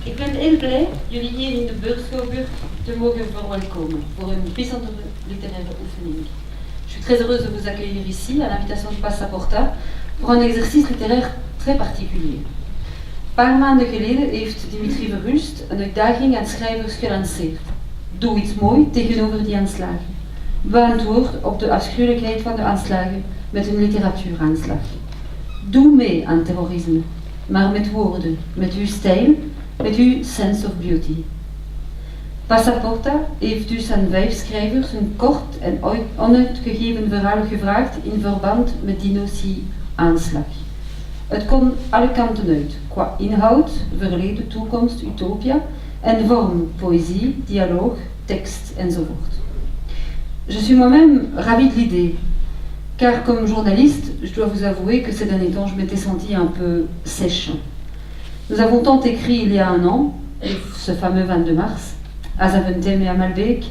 Ik ben heel blij jullie hier in de Beurschouwburg te mogen verwelkomen voor een bijzondere littéraire oefening. Je suis très heureuse de vous accueillir ici à l'invitation de Passaporta pour un exercice littéraire très particulier. Een paar maanden geleden heeft Dimitri Verhulst een uitdaging aan schrijvers gelanceerd. Doe iets mooi tegenover die aanslagen. Beantwoord op de afschuwelijkheid van de aanslagen met een literatuuraanslag. Doe mee aan terrorisme, maar met woorden, met uw stijl, met uw sense of beauty. Passaporta heeft dus aan 5 schrijvers een kort en onuitgegeven verhaal gevraagd in verband met die notie-aanslag. Het kon alle kanten uit, qua inhoud, verleden, toekomst, utopia, en vorm, poëzie, dialoog, tekst enzovoort. Je suis moi-même ravie de l'idée, car comme journaliste, je dois vous avouer que ces derniers temps, je m'étais sentie un peu sèche. Nous avons tant écrit il y a un an, ce fameux 22 mars, à Zaventem et à Malbec,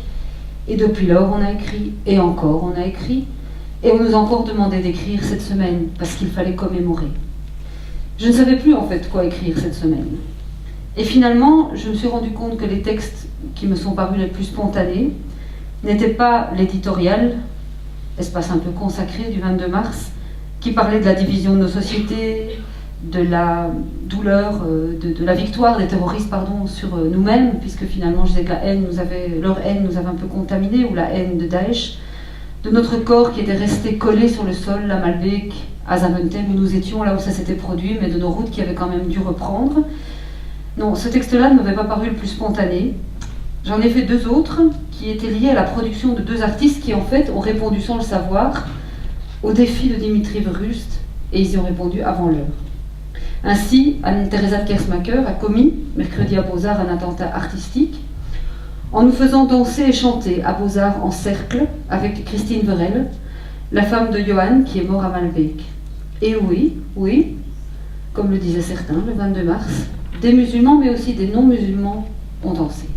et depuis lors on a écrit, et encore on a écrit, et on nous a encore demandé d'écrire cette semaine, parce qu'il fallait commémorer. Je ne savais plus en fait quoi écrire cette semaine. Et finalement, je me suis rendu compte que les textes qui me sont parus les plus spontanés n'étaient pas l'éditorial, espace un peu consacré du 22 mars, qui parlait de la division de nos sociétés, de la douleur, de la victoire des terroristes sur nous-mêmes, puisque finalement je disais que leur haine nous avait un peu contaminés, ou la haine de Daesh, de notre corps qui était resté collé sur le sol, à Malbec, à Zaventem, où nous étions, là où ça s'était produit, mais de nos routes qui avaient quand même dû reprendre. Non, ce texte-là ne m'avait pas paru le plus spontané. J'en ai fait 2 autres qui étaient liés à la production de 2 artistes qui en fait ont répondu sans le savoir au défi de Dimitri Verhulst, et ils y ont répondu avant l'heure. Ainsi, Anne-Theresa Kersmacher a commis, mercredi à Beaux-Arts, un attentat artistique, en nous faisant danser et chanter à Beaux-Arts en cercle avec Christine Verel, la femme de Johan qui est mort à Malbec. Et oui, comme le disaient certains, le 22 mars, des musulmans mais aussi des non-musulmans ont dansé.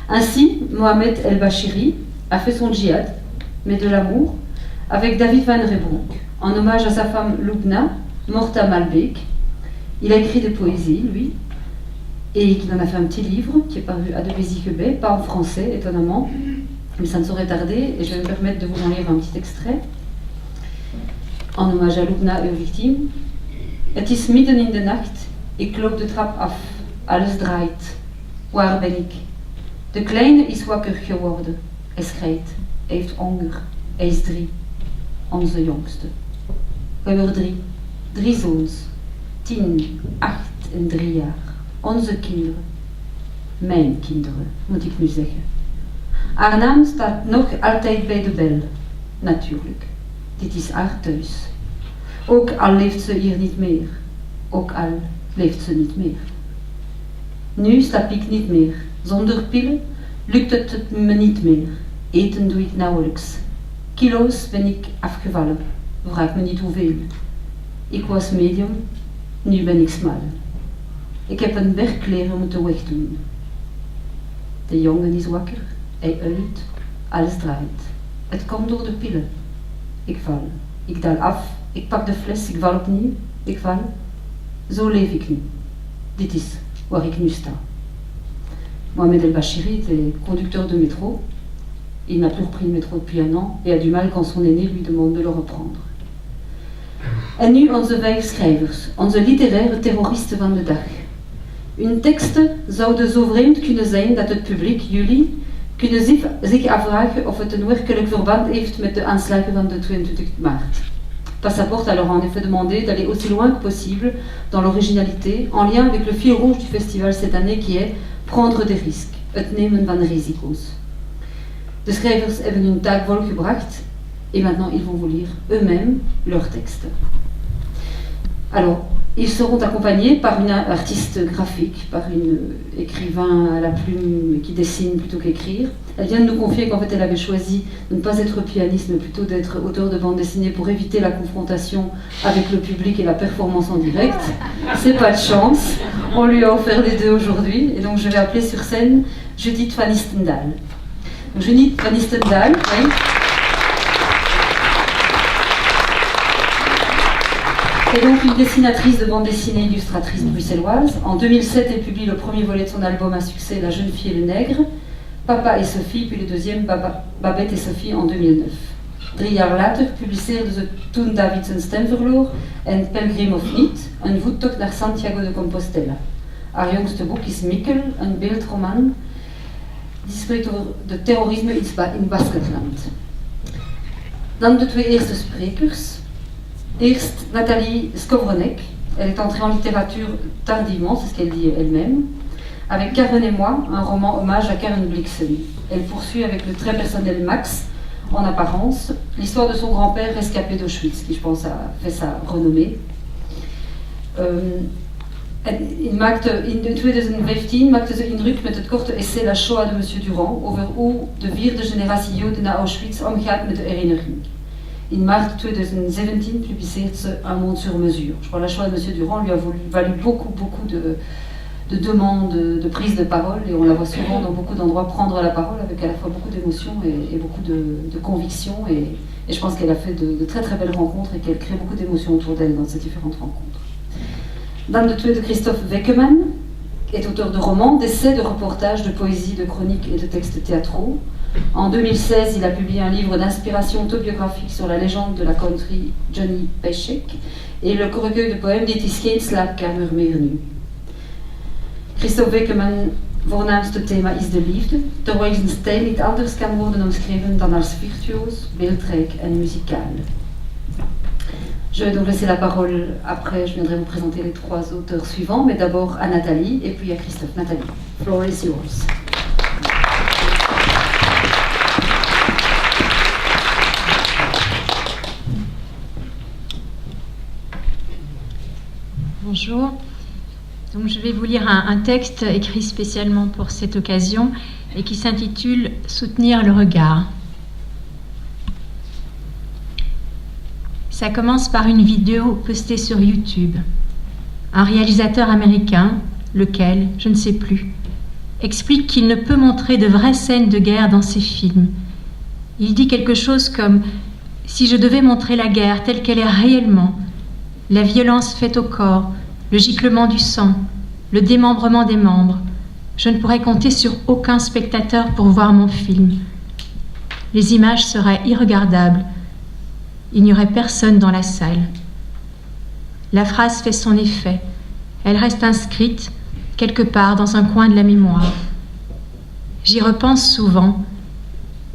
Ainsi, Mohamed El-Bachiri a fait son djihad, mais de l'amour, avec David Van Rebroek, en hommage à sa femme Lubna, morte à Malbec. Il a écrit des poésies, lui, et il en a fait un petit livre qui est paru à de Béziquebet, pas en français, étonnamment, mais ça ne saurait tarder, et je vais me permettre de vous en lire un petit extrait, en hommage à Lubna et aux victimes. Het is midden in de nacht, ik loop de trap af, alles draait. Waar ben ik? De kleine is wakker geworden. Hij schreeuwt, hij heeft honger, hij is 3, onze jongste. We hebben 3 zoons, 10, 8 en 3 jaar. Onze kinderen. Mijn kinderen, moet ik nu zeggen. Haar naam staat nog altijd bij de bel. Natuurlijk, dit is haar thuis. Ook al leeft ze hier niet meer. Ook al leeft ze niet meer. Nu stap ik niet meer. Zonder pillen lukt het me niet meer. Eten doe ik nauwelijks. Kilo's ben ik afgevallen. Vraag me niet hoeveel. Ik was medium, nu ben ik smal. Ik heb een werkkleren moeten wegdoen. De jongen is wakker, hij huilt, alles draait. Het komt door de pillen. Ik val, ik daal af, ik pak de fles, ik val opnieuw, ik val. Zo leef ik nu. Dit is waar ik nu sta. Mohamed El-Bachiri était conducteur de métro. Il n'a plus repris le métro depuis un an et a du mal quand son aîné lui demande de le reprendre. En nu onze 5 schrijvers, onze literaire terroristen van de dag. Hun teksten zouden zo vreemd kunnen zijn dat het publiek, jullie, kunnen zich afvragen of het een werkelijk verband heeft met de aanslagen van de 22 maart. Passaporta leur a en effet demandé d'aller aussi loin que possible dans l'originalité, en lien avec le fil rouge du festival cette année qui est prendre des risques, het nemen van risico's. De schrijvers hebben hun taak volgebracht et maintenant ils vont vous lire eux-mêmes leurs textes. Alors, ils seront accompagnés par une artiste graphique, par une écrivain à la plume qui dessine plutôt qu'écrire. Elle vient de nous confier qu'en fait elle avait choisi de ne pas être pianiste mais plutôt d'être auteur de bande dessinée pour éviter la confrontation avec le public et la performance en direct. C'est pas de chance, on lui a offert les 2 aujourd'hui et donc je vais appeler sur scène Judith van Istendal. Donc, Judith van Istendal, oui. est donc une dessinatrice de bande dessinée illustratrice bruxelloise. En 2007, elle publie le premier volet de son album à succès, La jeune fille et le nègre, Papa et Sophie, puis le deuxième, Babette et Sophie, en 2009. 3 jaar later publiceerde ze Toen David zijn stem verloor en Pelgrim of niet, een voettocht naar Santiago de Compostela. Haar jongste boek is Mikkel, een beeldroman die spreekt over het terrorisme in Baskenland. Dan de 2 eerste sprekers. Eerst Nathalie Skowronek. Elle est entrée en littérature tardivement, c'est ce qu'elle dit elle-même, avec Karen et moi, un roman hommage à Karen Blixen. Elle poursuit avec le très personnel Max, en apparence, l'histoire de son grand-père rescapé d'Auschwitz, qui je pense a fait sa renommée. In 2015 maakte ze indruk met het korte essay La Shoah de Monsieur Durand over hoe de 4e generatie Joden na Auschwitz omgaat met de herinnering. In maart 2017 publiceert ze Un monde sur mesure. Je crois que La Shoah de Monsieur Durand lui a valu beaucoup de demandes, de prises de parole, et on la voit souvent dans beaucoup d'endroits prendre la parole avec à la fois beaucoup d'émotion et beaucoup de conviction, et je pense qu'elle a fait de très très belles rencontres et qu'elle crée beaucoup d'émotions autour d'elle dans ces différentes rencontres. Dan de tweede, Christophe Weckeman est auteur de romans, d'essais, de reportages, de poésie, de chroniques et de textes théâtraux. En 2016, il a publié un livre d'inspiration autobiographique sur la légende de la country Johnny Paycheck et le recueil de poèmes Dit is geen slaapkamer meer nu. Christophe Weckeman voornaamste thema is de liefde, terwijl zijn stijl niet anders kan worden omschreven dan als virtuoos, beeldrijk en muzikaal. Je vais donc laisser la parole après, je viendrai vous présenter les 3 auteurs suivants, mais d'abord à Nathalie et puis à Christophe. Nathalie, floor is yours. Bonjour. Donc, je vais vous lire un texte écrit spécialement pour cette occasion et qui s'intitule « Soutenir le regard ». Ça commence par une vidéo postée sur YouTube. Un réalisateur américain, lequel, je ne sais plus, explique qu'il ne peut montrer de vraies scènes de guerre dans ses films. Il dit quelque chose comme « Si je devais montrer la guerre telle qu'elle est réellement, la violence faite au corps, le giclement du sang, le démembrement des membres, je ne pourrais compter sur aucun spectateur pour voir mon film. Les images seraient irregardables. Il n'y aurait personne dans la salle. » La phrase fait son effet. Elle reste inscrite quelque part dans un coin de la mémoire. J'y repense souvent,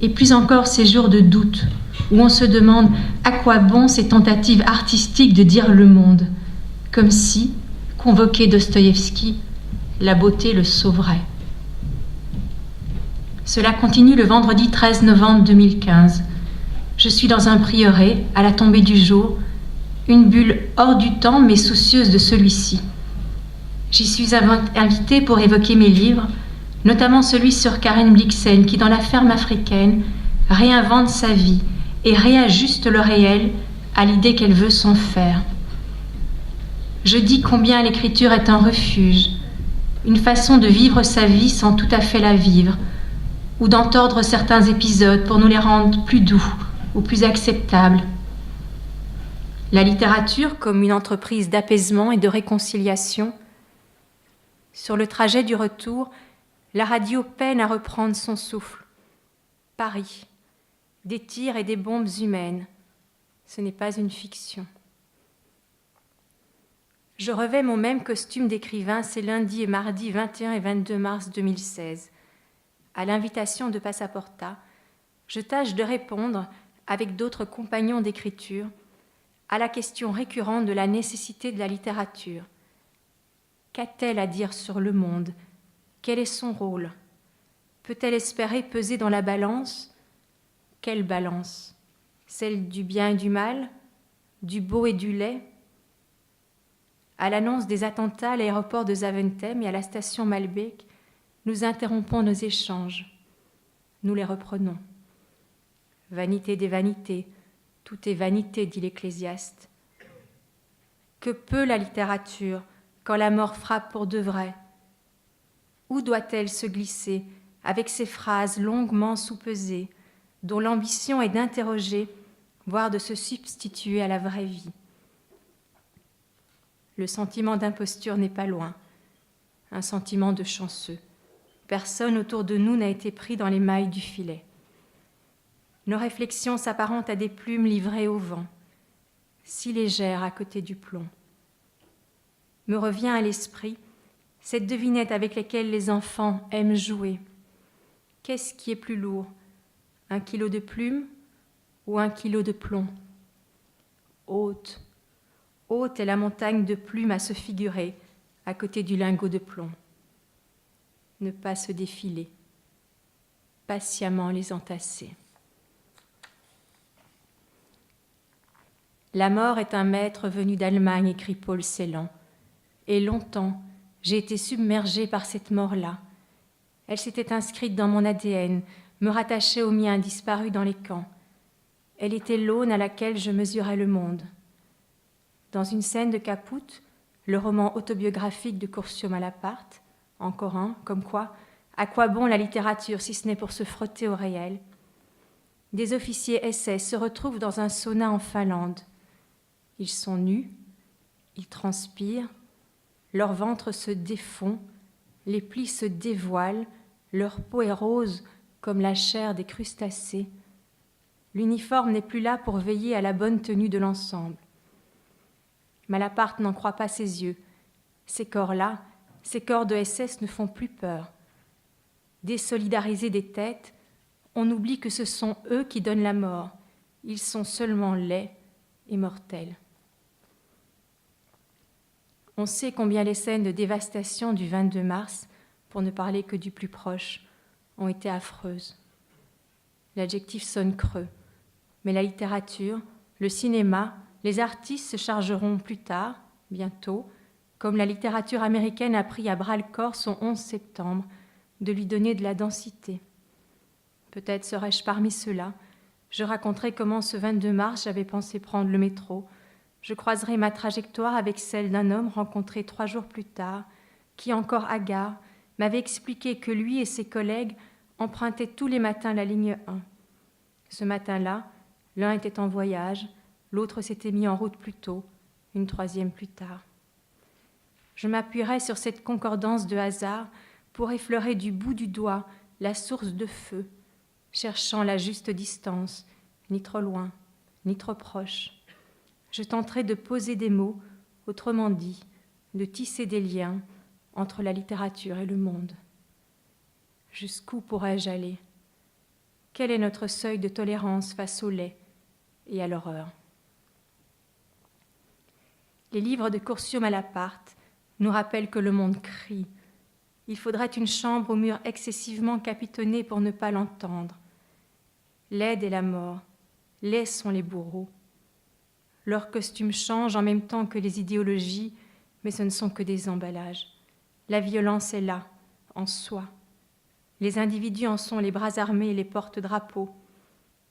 et plus encore ces jours de doute, où on se demande à quoi bon ces tentatives artistiques de dire le monde, comme si, convoqué Dostoïevski, la beauté le sauverait. Cela continue le vendredi 13 novembre 2015. Je suis dans un prieuré, à la tombée du jour, une bulle hors du temps mais soucieuse de celui-ci. J'y suis invitée pour évoquer mes livres, notamment celui sur Karen Blixen qui, dans la ferme africaine, réinvente sa vie et réajuste le réel à l'idée qu'elle veut s'en faire. Je dis combien l'écriture est un refuge, une façon de vivre sa vie sans tout à fait la vivre, ou d'entordre certains épisodes pour nous les rendre plus doux ou plus acceptables. La littérature comme une entreprise d'apaisement et de réconciliation. Sur le trajet du retour, la radio peine à reprendre son souffle. Paris, des tirs et des bombes humaines. Ce n'est pas une fiction. Je revais mon même costume d'écrivain ces lundis et mardis 21 et 22 mars 2016. À l'invitation de Passaporta, je tâche de répondre, avec d'autres compagnons d'écriture, à la question récurrente de la nécessité de la littérature. Qu'a-t-elle à dire sur le monde ? Quel est son rôle ? Peut-elle espérer peser dans la balance ? Quelle balance ? Celle du bien et du mal ? Du beau et du laid ? À l'annonce des attentats à l'aéroport de Zaventem et à la station Malbec, nous interrompons nos échanges. Nous les reprenons. Vanité des vanités, tout est vanité, dit l'Ecclésiaste. Que peut la littérature quand la mort frappe pour de vrai ? Où doit-elle se glisser avec ces phrases longuement soupesées, dont l'ambition est d'interroger, voire de se substituer à la vraie vie ? Le sentiment d'imposture n'est pas loin, un sentiment de chanceux. Personne autour de nous n'a été pris dans les mailles du filet. Nos réflexions s'apparentent à des plumes livrées au vent, si légères à côté du plomb. Me revient à l'esprit cette devinette avec laquelle les enfants aiment jouer. Qu'est-ce qui est plus lourd, 1 kilo de plumes ou 1 kilo de plomb? Haute, haute est la montagne de plumes à se figurer à côté du lingot de plomb. Ne pas se défiler, patiemment les entasser. La mort est un maître venu d'Allemagne, écrit Paul Celan, et longtemps j'ai été submergée par cette mort-là. Elle s'était inscrite dans mon ADN, me rattachait au mien disparu dans les camps. Elle était l'aune à laquelle je mesurais le monde. Dans une scène de Caput, le roman autobiographique de Curzio Malaparte, encore un, comme quoi, à quoi bon la littérature si ce n'est pour se frotter au réel? Des officiers SS se retrouvent dans un sauna en Finlande. Ils sont nus, ils transpirent, leur ventre se défond, les plis se dévoilent, leur peau est rose comme la chair des crustacés. L'uniforme n'est plus là pour veiller à la bonne tenue de l'ensemble. Malaparte n'en croit pas ses yeux. Ces corps-là, ces corps de SS ne font plus peur. Désolidarisés des têtes, on oublie que ce sont eux qui donnent la mort. Ils sont seulement laids et mortels. On sait combien les scènes de dévastation du 22 mars, pour ne parler que du plus proche, ont été affreuses. L'adjectif sonne creux, mais la littérature, le cinéma, les artistes se chargeront plus tard, bientôt, comme la littérature américaine a pris à bras-le-corps son 11 septembre, de lui donner de la densité. Peut-être serais-je parmi ceux-là. Je raconterai comment ce 22 mars j'avais pensé prendre le métro. Je croiserai ma trajectoire avec celle d'un homme rencontré 3 jours plus tard, qui, encore hagard, m'avait expliqué que lui et ses collègues empruntaient tous les matins la ligne 1. Ce matin-là, l'un était en voyage, l'autre s'était mis en route plus tôt, une 3e plus tard. Je m'appuierai sur cette concordance de hasard pour effleurer du bout du doigt la source de feu, cherchant la juste distance, ni trop loin, ni trop proche. Je tenterai de poser des mots, autrement dit, de tisser des liens entre la littérature et le monde. Jusqu'où pourrais-je aller? Quel est notre seuil de tolérance face au laid et à l'horreur? Les livres de Curzio Malaparte nous rappellent que le monde crie. Il faudrait une chambre aux murs excessivement capitonnés pour ne pas l'entendre. L'aide et la mort, laids sont les bourreaux. Leurs costumes changent en même temps que les idéologies, mais ce ne sont que des emballages. La violence est là, en soi. Les individus en sont les bras armés et les porte-drapeaux.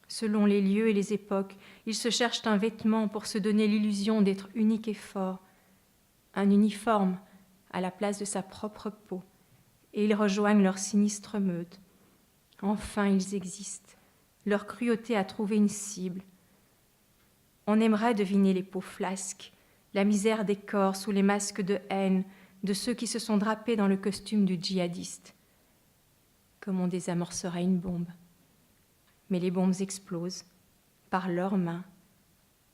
Selon les lieux et les époques, ils se cherchent un vêtement pour se donner l'illusion d'être unique et fort, un uniforme à la place de sa propre peau, et ils rejoignent leur sinistre meute. Enfin, ils existent. Leur cruauté a trouvé une cible. On aimerait deviner les peaux flasques, la misère des corps sous les masques de haine de ceux qui se sont drapés dans le costume du djihadiste. Comme on désamorcerait une bombe. Mais les bombes explosent par leurs mains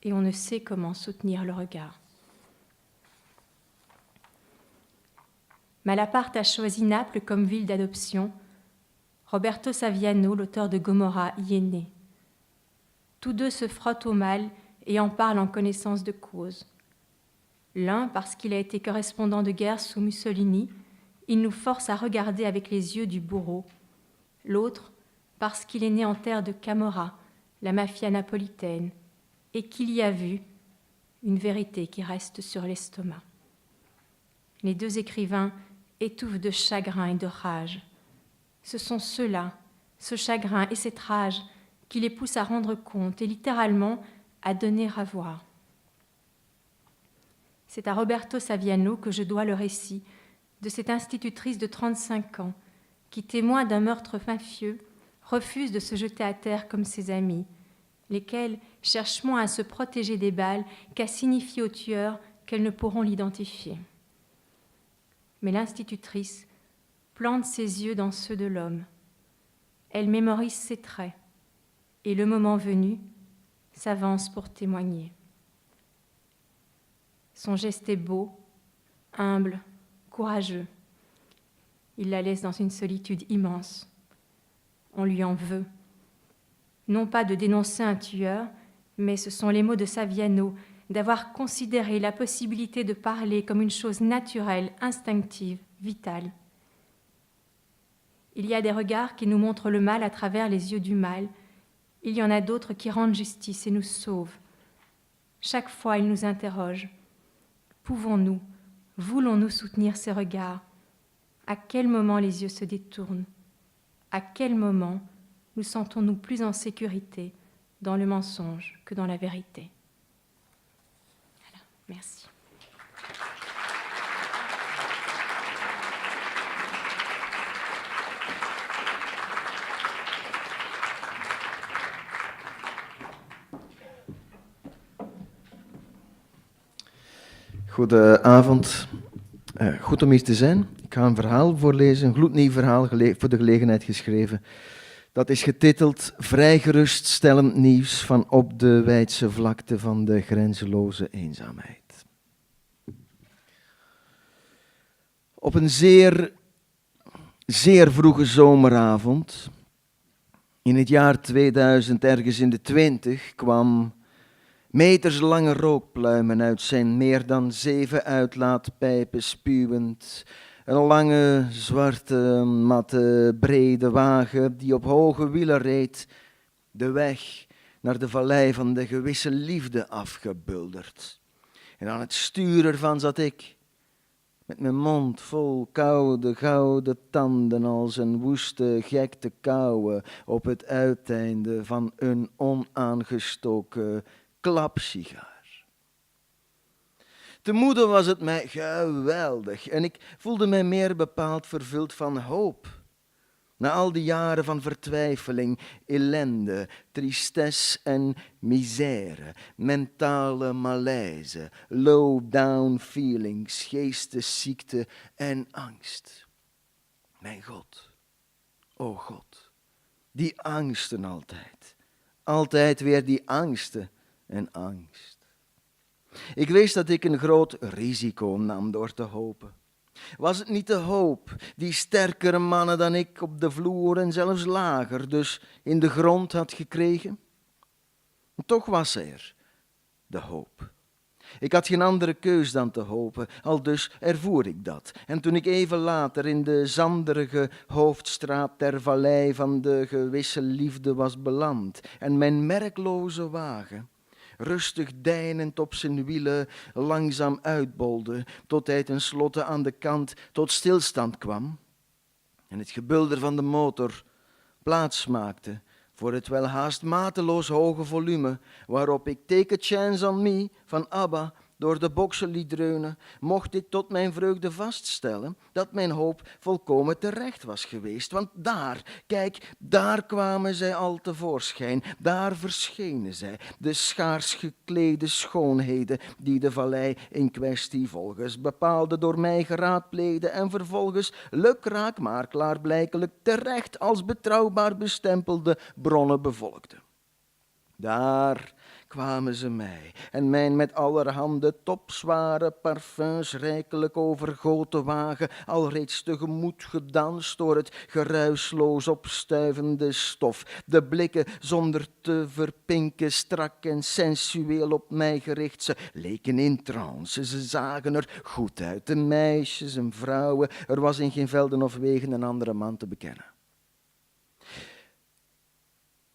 et on ne sait comment soutenir le regard. Malaparte a choisi Naples comme ville d'adoption. Roberto Saviano, l'auteur de Gomorra, y est né. Tous deux se frottent au mal et en parlent en connaissance de cause. L'un, parce qu'il a été correspondant de guerre sous Mussolini, il nous force à regarder avec les yeux du bourreau. L'autre, parce qu'il est né en terre de Camorra, la mafia napolitaine, et qu'il y a vu une vérité qui reste sur l'estomac. Les deux écrivains étouffent de chagrin et de rage. Ce sont ceux-là, ce chagrin et cette rage, qui les poussent à rendre compte et littéralement à donner à voir. C'est à Roberto Saviano que je dois le récit de cette institutrice de 35 ans qui, témoin d'un meurtre mafieux, refuse de se jeter à terre comme ses amis, lesquels cherchent moins à se protéger des balles qu'à signifier au tueur qu'elles ne pourront l'identifier. Mais l'institutrice plante ses yeux dans ceux de l'homme. Elle mémorise ses traits et, le moment venu, s'avance pour témoigner. Son geste est beau, humble, courageux. Il la laisse dans une solitude immense. On lui en veut. Non pas de dénoncer un tueur, mais ce sont les mots de Saviano, d'avoir considéré la possibilité de parler comme une chose naturelle, instinctive, vitale. Il y a des regards qui nous montrent le mal à travers les yeux du mal. Il y en a d'autres qui rendent justice et nous sauvent. Chaque fois, il nous interroge. Pouvons-nous, voulons-nous soutenir ces regards? À quel moment les yeux se détournent? À quel moment nous sentons-nous plus en sécurité dans le mensonge que dans la vérité? Voilà, merci. Goedenavond. Goed om hier te zijn. Ik ga een verhaal voorlezen, een gloednieuw verhaal voor de gelegenheid geschreven. Dat is getiteld Vrij geruststellend nieuws van op de wijdse vlakte van de grenzeloze eenzaamheid. Op een zeer vroege zomeravond, in het jaar 2000, ergens in de 20, kwam meterslange rookpluimen uit zijn meer dan 7 uitlaatpijpen spuwend. Een lange, zwarte, matte, brede wagen die op hoge wielen reed, de weg naar de vallei van de gewisse liefde afgebulderd. En aan het stuur ervan zat ik, met mijn mond vol koude, gouden tanden als een woeste gek te kauwen op het uiteinde van een onaangestoken klapsigaar. Te moede was het mij geweldig en ik voelde mij meer bepaald vervuld van hoop. Na al die jaren van vertwijfeling, ellende, tristesse en misère, mentale malaise, low-down feelings, geestesziekte en angst. Mijn God, o God, die angsten altijd. Altijd weer die angsten en angst. Ik wist dat ik een groot risico nam door te hopen. Was het niet de hoop die sterkere mannen dan ik op de vloer en zelfs lager, dus in de grond had gekregen? Toch was er de hoop. Ik had geen andere keus dan te hopen, aldus ervoer ik dat. En toen ik even later in de zanderige hoofdstraat ter vallei van de gewisse liefde was beland en mijn merkloze wagen, rustig deinend op zijn wielen, langzaam uitbolde, tot hij tenslotte aan de kant tot stilstand kwam en het gebulder van de motor plaats maakte voor het wel haast mateloos hoge volume waarop ik Take a Chance on Me van ABBA door de boksen liet dreunen, mocht ik tot mijn vreugde vaststellen dat mijn hoop volkomen terecht was geweest. Want daar, kijk, daar kwamen zij al tevoorschijn, daar verschenen zij, de schaars geklede schoonheden die de vallei in kwestie volgens bepaalde door mij geraadpleegde en vervolgens lukraak maar klaarblijkelijk terecht als betrouwbaar bestempelde bronnen bevolkten. Daar kwamen ze mij en mijn met allerhande topzware parfums rijkelijk overgoten wagen alreeds tegemoet gedanst door het geruisloos opstuivende stof. De blikken zonder te verpinken strak en sensueel op mij gericht. Ze leken in trance, ze zagen er goed uit. De meisjes en vrouwen, er was in geen velden of wegen een andere man te bekennen.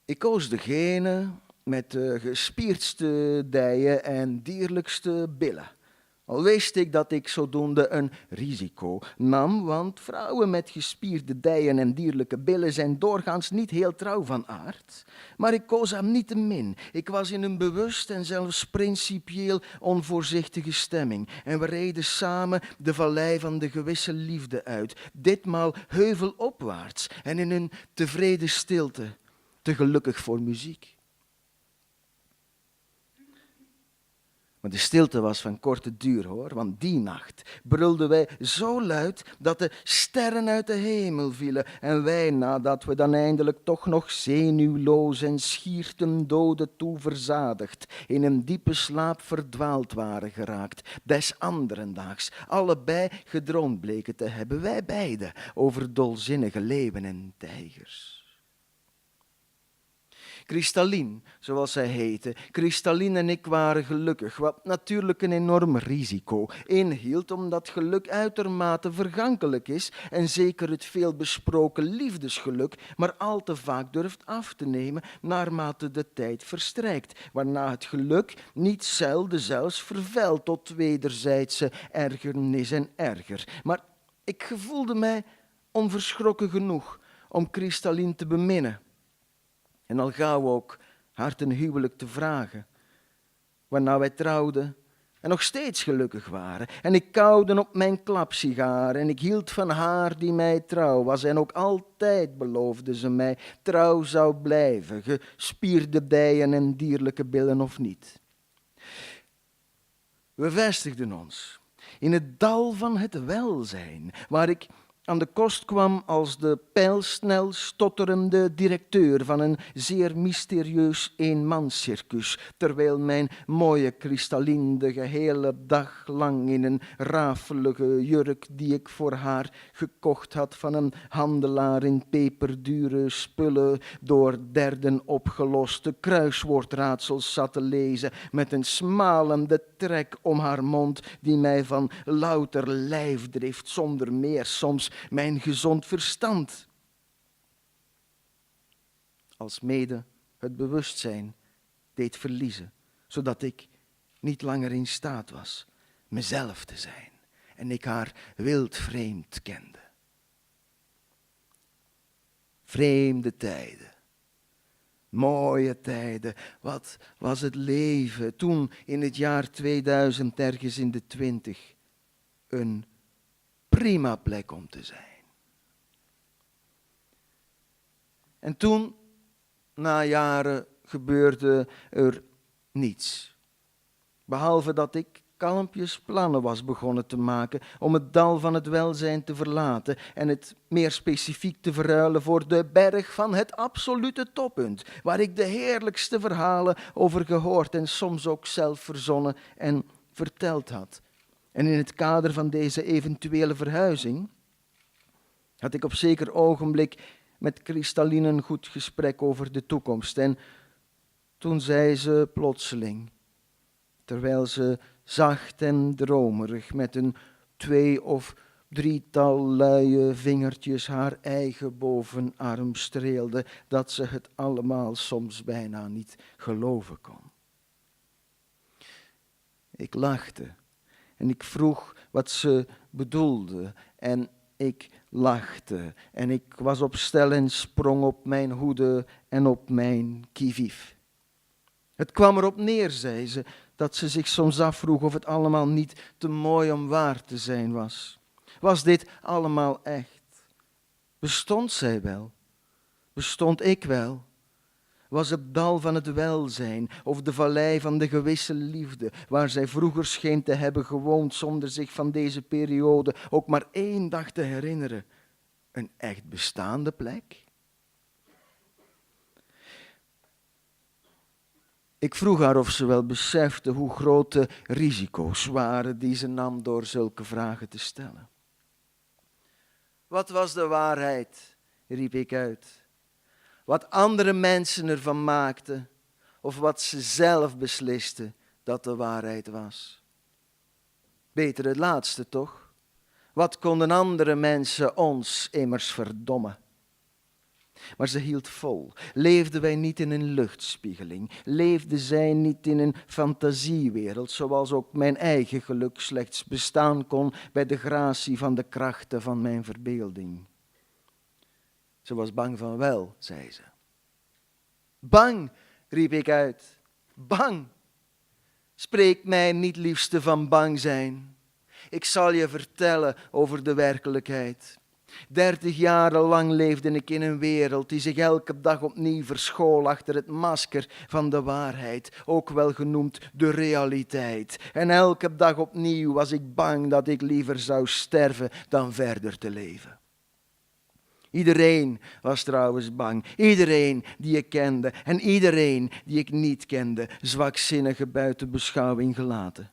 Ik koos degene met de gespiertste dijen en dierlijkste billen. Al wist ik dat ik zodoende een risico nam, want vrouwen met gespierde dijen en dierlijke billen zijn doorgaans niet heel trouw van aard. Maar ik koos hem niettemin. Ik was in een bewust en zelfs principieel onvoorzichtige stemming en we reden samen de vallei van de gewisse liefde uit, ditmaal heuvelopwaarts en in een tevreden stilte, te gelukkig voor muziek. Maar de stilte was van korte duur, hoor, want die nacht brulden wij zo luid dat de sterren uit de hemel vielen en wij, nadat we dan eindelijk toch nog zenuwloos en schier ten dode toe verzadigd in een diepe slaap verdwaald waren geraakt, des anderendaags allebei gedroomd bleken te hebben, wij beiden, over dolzinnige leeuwen en tijgers. Kristalien, zoals zij heette. Kristalien en ik waren gelukkig, wat natuurlijk een enorm risico inhield, omdat geluk uitermate vergankelijk is en zeker het veelbesproken liefdesgeluk maar al te vaak durft af te nemen naarmate de tijd verstrijkt, waarna het geluk niet zelden zelfs vervuilt tot wederzijdse ergernis en erger. Maar ik gevoelde mij onverschrokken genoeg om Kristalien te beminnen. En al gauw ook haar ten huwelijk te vragen, waarna wij trouwden en nog steeds gelukkig waren. En ik kauwde op mijn klapsigaar en ik hield van haar die mij trouw was. En ook altijd beloofde ze mij trouw zou blijven, gespierde dijen en dierlijke billen of niet. We vestigden ons in het dal van het welzijn, waar ik aan de kost kwam als de pijlsnel stotterende directeur van een zeer mysterieus eenmanscircus, terwijl mijn mooie Kristalien de gehele dag lang in een rafelige jurk die ik voor haar gekocht had van een handelaar in peperdure spullen door derden opgeloste kruiswoordraadsels zat te lezen met een smalende trek om haar mond die mij van louter lijfdrift zonder meer soms mijn gezond verstand alsmede het bewustzijn deed verliezen, zodat ik niet langer in staat was mezelf te zijn en ik haar wildvreemd kende. Vreemde tijden, mooie tijden, wat was het leven toen in het jaar 2000 ergens in de 20 een prima plek om te zijn. En toen, na jaren, gebeurde er niets. Behalve dat ik kalmpjes plannen was begonnen te maken om het dal van het welzijn te verlaten en het meer specifiek te verruilen voor de berg van het absolute toppunt, waar ik de heerlijkste verhalen over gehoord en soms ook zelf verzonnen en verteld had. En in het kader van deze eventuele verhuizing had ik op zeker ogenblik met Kristalien een goed gesprek over de toekomst. En toen zei ze plotseling, terwijl ze zacht en dromerig met een 2 of 3-tal luie vingertjes haar eigen bovenarm streelde, dat ze het allemaal soms bijna niet geloven kon. Ik lachte. En ik vroeg wat ze bedoelde en ik lachte en ik was op stel en sprong op mijn hoede en op mijn qui-vive. Het kwam erop neer, zei ze, dat ze zich soms afvroeg of het allemaal niet te mooi om waar te zijn was. Was dit allemaal echt? Bestond zij wel? Bestond ik wel? Was het dal van het welzijn of de vallei van de gewisse liefde, waar zij vroeger scheen te hebben gewoond zonder zich van deze periode ook maar 1 dag te herinneren, een echt bestaande plek? Ik vroeg haar of ze wel besefte hoe groot de risico's waren die ze nam door zulke vragen te stellen. Wat was de waarheid, riep ik uit. Wat andere mensen ervan maakten, of wat ze zelf beslisten dat de waarheid was. Beter het laatste, toch? Wat konden andere mensen ons immers verdommen? Maar ze hield vol. Leefden wij niet in een luchtspiegeling? Leefden zij niet in een fantasiewereld, zoals ook mijn eigen geluk slechts bestaan kon bij de gratie van de krachten van mijn verbeelding? Ze was bang van wel, zei ze. Bang, riep ik uit. Bang. Spreek mij niet, liefste, van bang zijn. Ik zal je vertellen over de werkelijkheid. 30 jaren lang leefde ik in een wereld die zich elke dag opnieuw verschool achter het masker van de waarheid, ook wel genoemd de realiteit. En elke dag opnieuw was ik bang dat ik liever zou sterven dan verder te leven. Iedereen was trouwens bang. Iedereen die ik kende en iedereen die ik niet kende, zwakzinnige buiten beschouwing gelaten.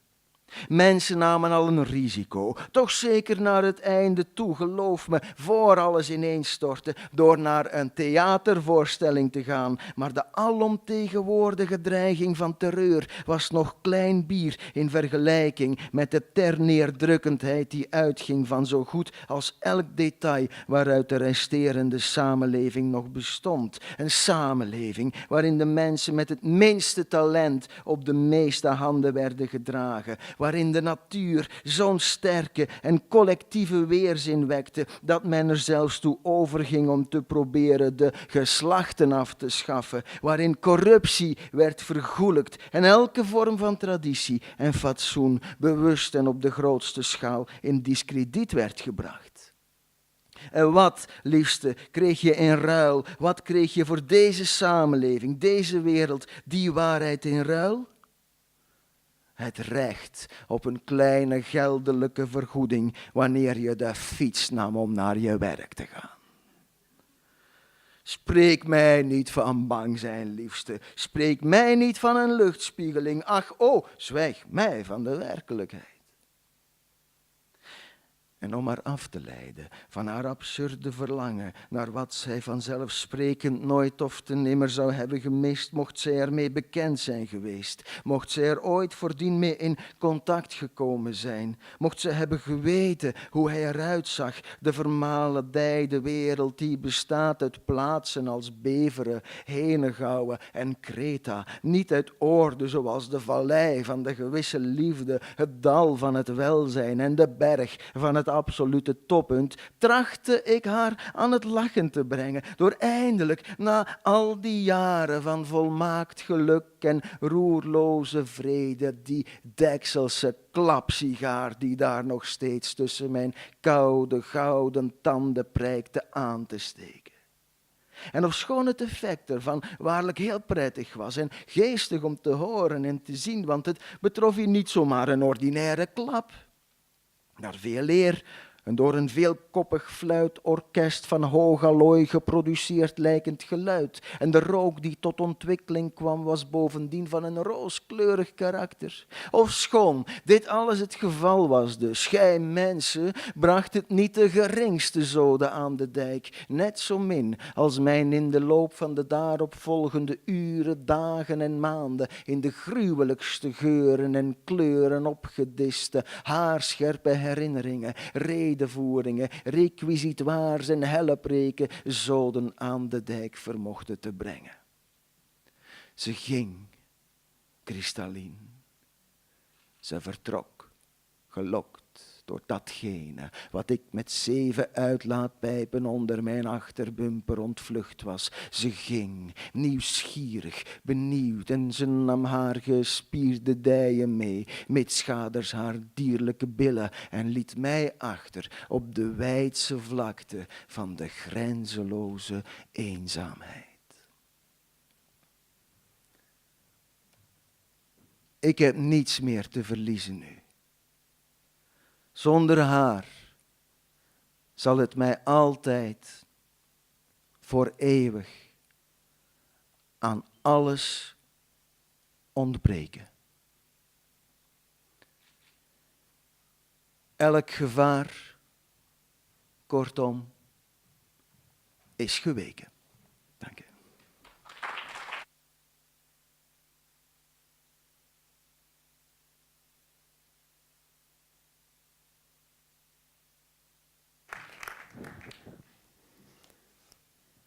Mensen namen al een risico, toch zeker naar het einde toe, geloof me, voor alles ineenstortte, door naar een theatervoorstelling te gaan. Maar de alomtegenwoordige dreiging van terreur was nog klein bier in vergelijking met de terneerdrukkendheid die uitging van zo goed als elk detail waaruit de resterende samenleving nog bestond. Een samenleving waarin de mensen met het minste talent op de meeste handen werden gedragen, waarin de natuur zo'n sterke en collectieve weerzin wekte dat men er zelfs toe overging om te proberen de geslachten af te schaffen, waarin corruptie werd vergoelijkt en elke vorm van traditie en fatsoen bewust en op de grootste schaal in diskrediet werd gebracht. En wat, liefste, kreeg je in ruil? Wat kreeg je voor deze samenleving, deze wereld, die waarheid in ruil? Het recht op een kleine geldelijke vergoeding wanneer je de fiets nam om naar je werk te gaan. Spreek mij niet van bang zijn, liefste. Spreek mij niet van een luchtspiegeling. Ach, zwijg mij van de werkelijkheid. En om haar af te leiden van haar absurde verlangen naar wat zij vanzelfsprekend nooit of te nimmer zou hebben gemist, mocht zij ermee bekend zijn geweest, mocht zij er ooit voordien mee in contact gekomen zijn, mocht zij hebben geweten hoe hij eruit zag, de vermaledijde wereld die bestaat uit plaatsen als Beveren, Henegouwen en Kreta, niet uit oorden zoals de vallei van de gewisse liefde, het dal van het welzijn en de berg van het absolute toppunt, trachtte ik haar aan het lachen te brengen, door eindelijk, na al die jaren van volmaakt geluk en roerloze vrede, die dekselse klapsigaar die daar nog steeds tussen mijn koude gouden tanden prijkte aan te steken. En ofschoon het effect ervan waarlijk heel prettig was en geestig om te horen en te zien, want het betrof hier niet zomaar een ordinaire klap. Naar veel eer, een door een veelkoppig fluitorkest van hoog allooi geproduceerd lijkend geluid. En de rook die tot ontwikkeling kwam was bovendien van een rooskleurig karakter. Ofschoon dit alles het geval was dus, gij mensen bracht het niet de geringste zoden aan de dijk. Net zo min als mijn in de loop van de daaropvolgende uren, dagen en maanden in de gruwelijkste geuren en kleuren opgediste, haarscherpe herinneringen, redevoeringen, requisitoires en hellepreken zoden aan de dijk vermochten te brengen. Ze ging, kristallien. Ze vertrok, gelokt door datgene wat ik met 7 uitlaatpijpen onder mijn achterbumper ontvlucht was. Ze ging, nieuwsgierig, benieuwd, en ze nam haar gespierde dijen mee, mitschaders haar dierlijke billen, en liet mij achter op de wijdse vlakte van de grenzeloze eenzaamheid. Ik heb niets meer te verliezen nu. Zonder haar zal het mij altijd, voor eeuwig, aan alles ontbreken. Elk gevaar, kortom, is geweken. Dank u.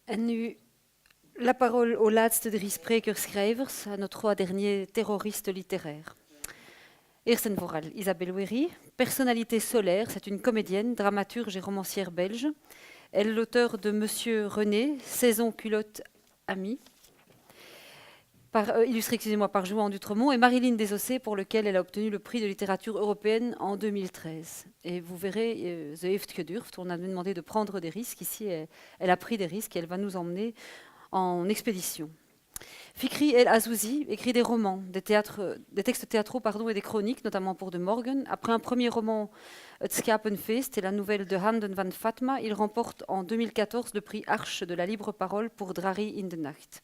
En nu la parole aux laatste 3 sprekerschrijvers, à nos 3 derniers terroristes littéraires. Eerst en vooral Isabelle Wéry, personnalité solaire, c'est une comédienne, dramaturge et romancière belge. Elle est l'auteure de Monsieur René, Saison culotte amie. illustré par Jouan d'Outremont, et Marilyn Desossé, pour lequel elle a obtenu le prix de littérature européenne en 2013. Et vous verrez, The heeft gedurfd, on a demandé de prendre des risques. Ici, elle a pris des risques et elle va nous emmener en expédition. Fikri El Azouzi écrit des romans, des textes théâtraux et des chroniques, notamment pour De Morgen. Après un premier roman, Het Schapenfeest, et la nouvelle De Handen van Fatma, il remporte en 2014 le prix Arche de la libre parole pour Drari in de Nacht.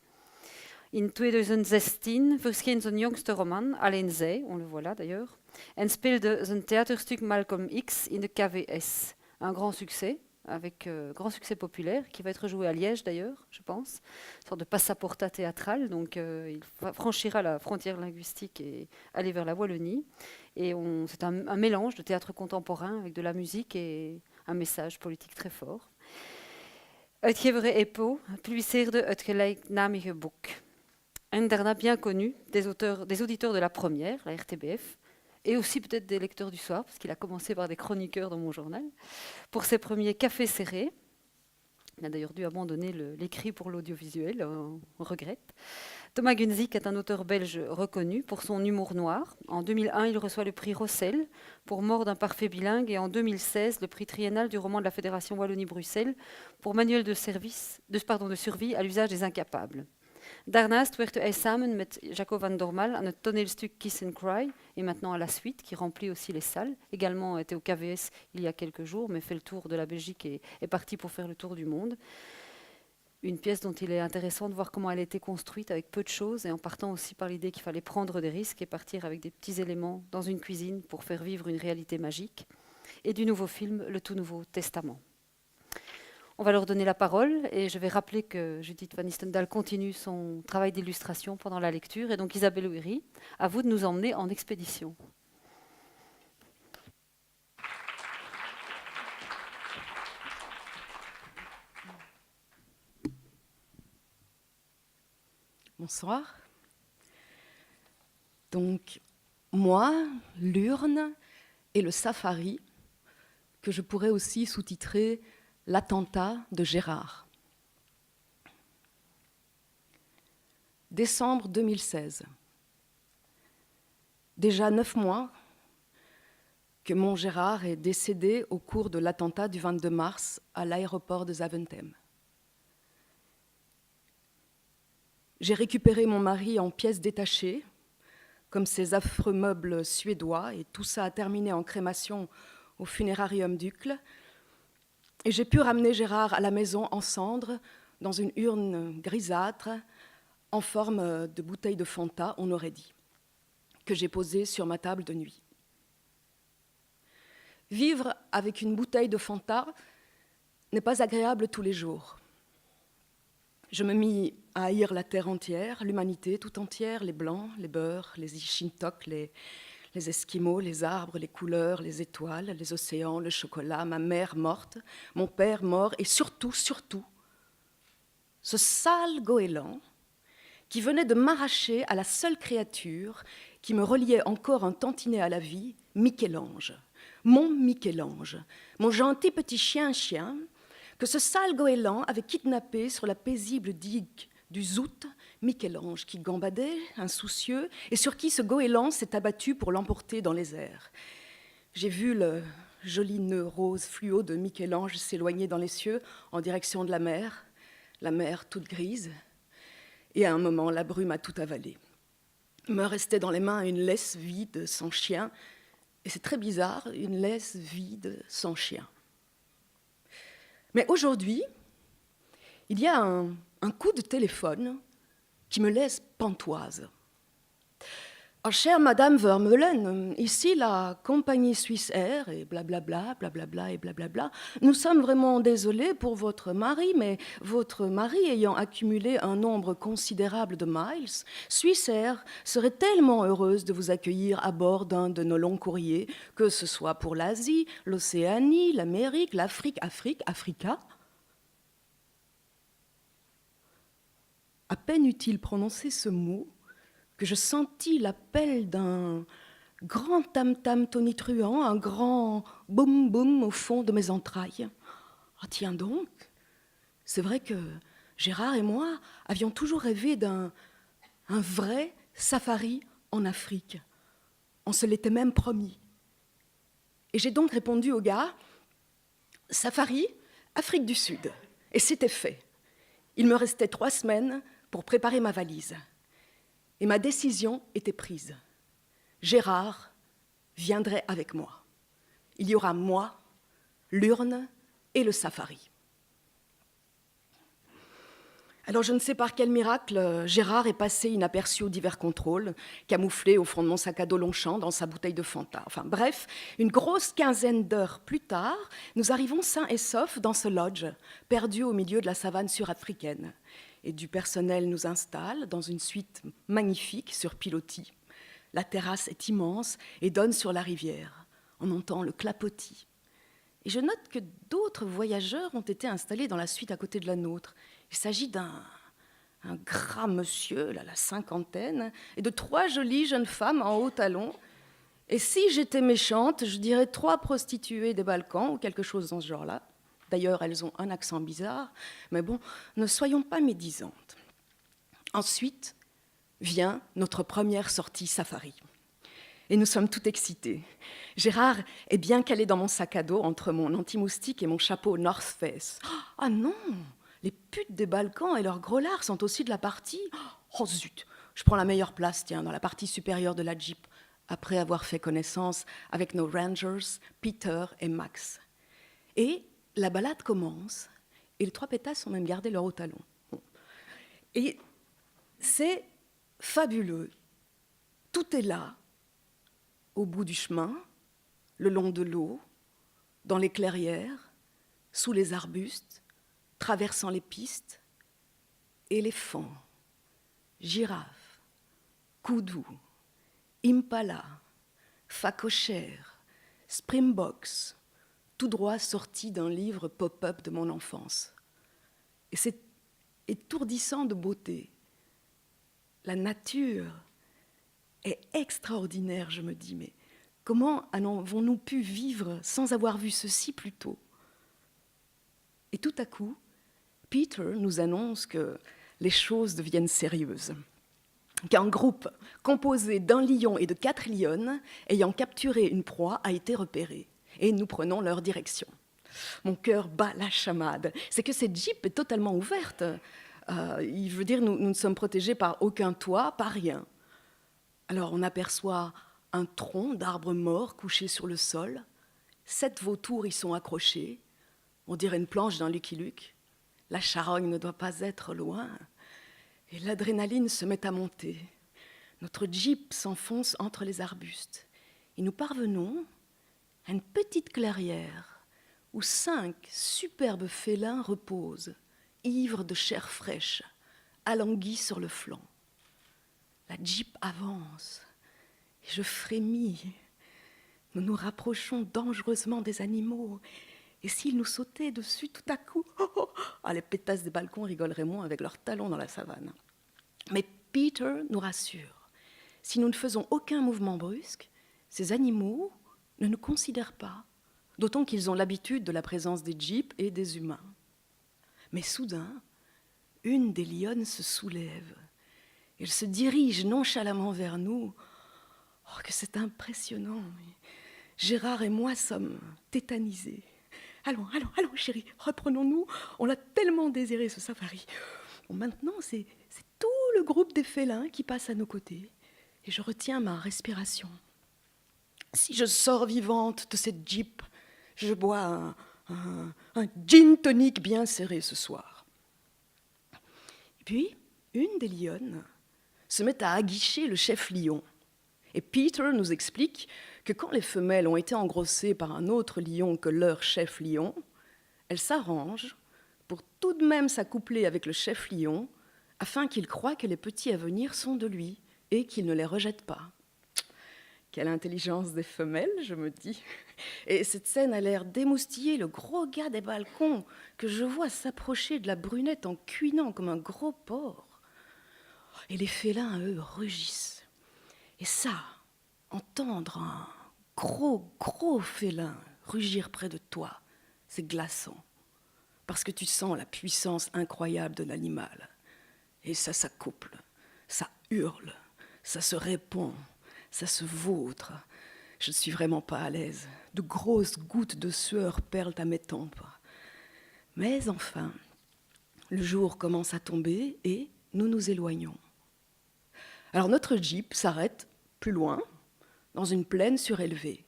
In 2016 verscheen zijn jongste roman, Alleen zij, on le voit là d'ailleurs, en speelde zijn theaterstuk Malcolm X in de KVS. Un grand succès, avec grand succès populaire, qui va être joué à Liège d'ailleurs, je pense, une sorte de passaporta théâtral, donc il franchira la frontière linguistique et aller vers la Wallonie. Et c'est un mélange de théâtre contemporain avec de la musique et un message politique très fort. Uitgeverij EPO publiceerde het gelijknamige boek. Un daarna bien connu des auditeurs de la première, la RTBF, et aussi peut-être des lecteurs du soir, parce qu'il a commencé par des chroniqueurs dans mon journal, pour ses premiers cafés serrés. Il a d'ailleurs dû abandonner l'écrit pour l'audiovisuel, on regrette. Thomas Gunzik est un auteur belge reconnu pour son humour noir. En 2001, il reçoit le prix Rossel pour Mort d'un parfait bilingue, et en 2016, le prix triennal du roman de la Fédération Wallonie-Bruxelles pour manuel de survie à l'usage des incapables. Daarnaast werkte hij samen met Jaco van Dormal aan het toneelstuk Kiss and Cry, et maintenant à la suite, qui remplit aussi les salles. Également était au KVS il y a quelques jours, mais fait le tour de la Belgique et est parti pour faire le tour du monde. Une pièce dont il est intéressant de voir comment elle a été construite avec peu de choses, et en partant aussi par l'idée qu'il fallait prendre des risques et partir avec des petits éléments dans une cuisine pour faire vivre une réalité magique. Et du nouveau film, le tout nouveau Testament. On va leur donner la parole, et je vais rappeler que Judith Van Nistendal continue son travail d'illustration pendant la lecture. Et donc Isabelle Ouiri, à vous de nous emmener en expédition. Bonsoir. Donc, moi, l'urne et le safari, que je pourrais aussi sous-titrer L'attentat de Gérard. Décembre 2016. Déjà 9 mois que mon Gérard est décédé au cours de l'attentat du 22 mars à l'aéroport de Zaventem. J'ai récupéré mon mari en pièces détachées, comme ces affreux meubles suédois, et tout ça a terminé en crémation au funérarium d'Uccle. Et j'ai pu ramener Gérard à la maison en cendres, dans une urne grisâtre, en forme de bouteille de Fanta, on aurait dit, que j'ai posée sur ma table de nuit. Vivre avec une bouteille de Fanta n'est pas agréable tous les jours. Je me mis à haïr la terre entière, l'humanité tout entière, les blancs, les beurs, les Shintok, les Esquimaux, les arbres, les couleurs, les étoiles, les océans, le chocolat, ma mère morte, mon père mort, et surtout, ce sale goéland qui venait de m'arracher à la seule créature qui me reliait encore un tantinet à la vie, Michel-Ange, mon gentil petit chien, que ce sale goéland avait kidnappé sur la paisible digue du Zout, Michel-Ange, qui gambadait, insoucieux, et sur qui ce goéland s'est abattu pour l'emporter dans les airs. J'ai vu le joli nœud rose fluo de Michel-Ange s'éloigner dans les cieux en direction de la mer toute grise, et à un moment, la brume a tout avalé. Me restait dans les mains une laisse vide sans chien, et c'est très bizarre, une laisse vide sans chien. Mais aujourd'hui, il y a un coup de téléphone qui me laisse pantoise. « Chère Madame Vermeulen, ici la compagnie Suisse Air et blablabla, blablabla et blablabla. Nous sommes vraiment désolés pour votre mari, mais votre mari ayant accumulé un nombre considérable de miles, Suisse Air serait tellement heureuse de vous accueillir à bord d'un de nos longs courriers, que ce soit pour l'Asie, l'Océanie, l'Amérique, l'Afrique, Africa. » À peine eut-il prononcé ce mot que je sentis l'appel d'un grand tam-tam tonitruant, un grand boum-boum au fond de mes entrailles. Ah tiens donc, c'est vrai que Gérard et moi avions toujours rêvé d'un un vrai safari en Afrique. On se l'était même promis. Et j'ai donc répondu au gars, safari, Afrique du Sud. Et c'était fait. Il me restait 3 semaines pour préparer ma valise. Et ma décision était prise. Gérard viendrait avec moi. Il y aura moi, l'urne et le safari. Alors je ne sais par quel miracle, Gérard est passé inaperçu aux divers contrôles, camouflé au fond de mon sac à dos Longchamp dans sa bouteille de Fanta. Enfin bref, une grosse quinzaine d'heures plus tard, nous arrivons sains et saufs dans ce lodge, perdu au milieu de la savane surafricaine. Et du personnel nous installe dans une suite magnifique sur pilotis. La terrasse est immense et donne sur la rivière. On entend le clapotis. Et je note que d'autres voyageurs ont été installés dans la suite à côté de la nôtre. Il s'agit d'un gras monsieur, là, la cinquantaine, et de 3 jolies jeunes femmes en hauts talons. Et si j'étais méchante, je dirais 3 prostituées des Balkans ou quelque chose dans ce genre-là. D'ailleurs, elles ont un accent bizarre, mais bon, ne soyons pas médisantes. Ensuite vient notre première sortie safari. Et nous sommes tout excités. Gérard est bien calé dans mon sac à dos entre mon anti-moustique et mon chapeau North Face. Ah non, les putes des Balkans et leurs gros lards sont aussi de la partie. Oh zut, je prends la meilleure place, tiens, dans la partie supérieure de la Jeep, après avoir fait connaissance avec nos Rangers, Peter et Max. Et la balade commence, et les 3 pétasses ont même gardé leur haut talon. Et c'est fabuleux. Tout est là, au bout du chemin, le long de l'eau, dans les clairières, sous les arbustes, traversant les pistes, éléphants, girafes, koudous, impala, phacochères, springboks, tout droit sorti d'un livre pop-up de mon enfance. Et c'est étourdissant de beauté. La nature est extraordinaire, je me dis, mais comment avons-nous pu vivre sans avoir vu ceci plus tôt? Et tout à coup, Peter nous annonce que les choses deviennent sérieuses. Qu'un groupe composé d'1 lion et de 4 lionnes ayant capturé une proie a été repéré. Et nous prenons leur direction. Mon cœur bat la chamade. C'est que cette Jeep est totalement ouverte. Je veux dire, nous ne sommes protégés par aucun toit, par rien. Alors on aperçoit un tronc d'arbre mort couché sur le sol. 7 vautours y sont accrochés. On dirait une planche d'un Lucky Luke. La charogne ne doit pas être loin. Et l'adrénaline se met à monter. Notre Jeep s'enfonce entre les arbustes. Et nous parvenons à une petite clairière où 5 superbes félins reposent, ivres de chair fraîche, alanguis sur le flanc. La Jeep avance et je frémis. Nous nous rapprochons dangereusement des animaux. Et s'ils nous sautaient dessus tout à coup, les pétasses des balcons rigoleraient moins avec leurs talons dans la savane. Mais Peter nous rassure. Si nous ne faisons aucun mouvement brusque, ces animaux ne nous considèrent pas, d'autant qu'ils ont l'habitude de la présence des jeeps et des humains. Mais soudain, une des lionnes se soulève. Elle se dirige nonchalamment vers nous. Oh, que c'est impressionnant. Gérard et moi sommes tétanisés. Allons, chérie, reprenons-nous. On l'a tellement désiré, ce safari. Bon, maintenant, c'est tout le groupe des félins qui passe à nos côtés. Et je retiens ma respiration. Si je sors vivante de cette Jeep, je bois un gin tonic bien serré ce soir. Et puis, une des lionnes se met à aguicher le chef lion. Et Peter nous explique que quand les femelles ont été engrossées par un autre lion que leur chef lion, elles s'arrangent pour tout de même s'accoupler avec le chef lion afin qu'il croie que les petits à venir sont de lui et qu'il ne les rejette pas. Quelle intelligence des femelles, je me dis. Et cette scène a l'air d'émoustiller le gros gars des balcons que je vois s'approcher de la brunette en cuinant comme un gros porc. Et les félins, eux, rugissent. Et ça, entendre un gros félin rugir près de toi, c'est glaçant. Parce que tu sens la puissance incroyable de l'animal. Et ça s'accouple, ça hurle, ça se répand, ça se vautre. Je ne suis vraiment pas à l'aise. De grosses gouttes de sueur perlent à mes tempes. Mais enfin, le jour commence à tomber et nous nous éloignons. Alors notre jeep s'arrête plus loin, dans une plaine surélevée.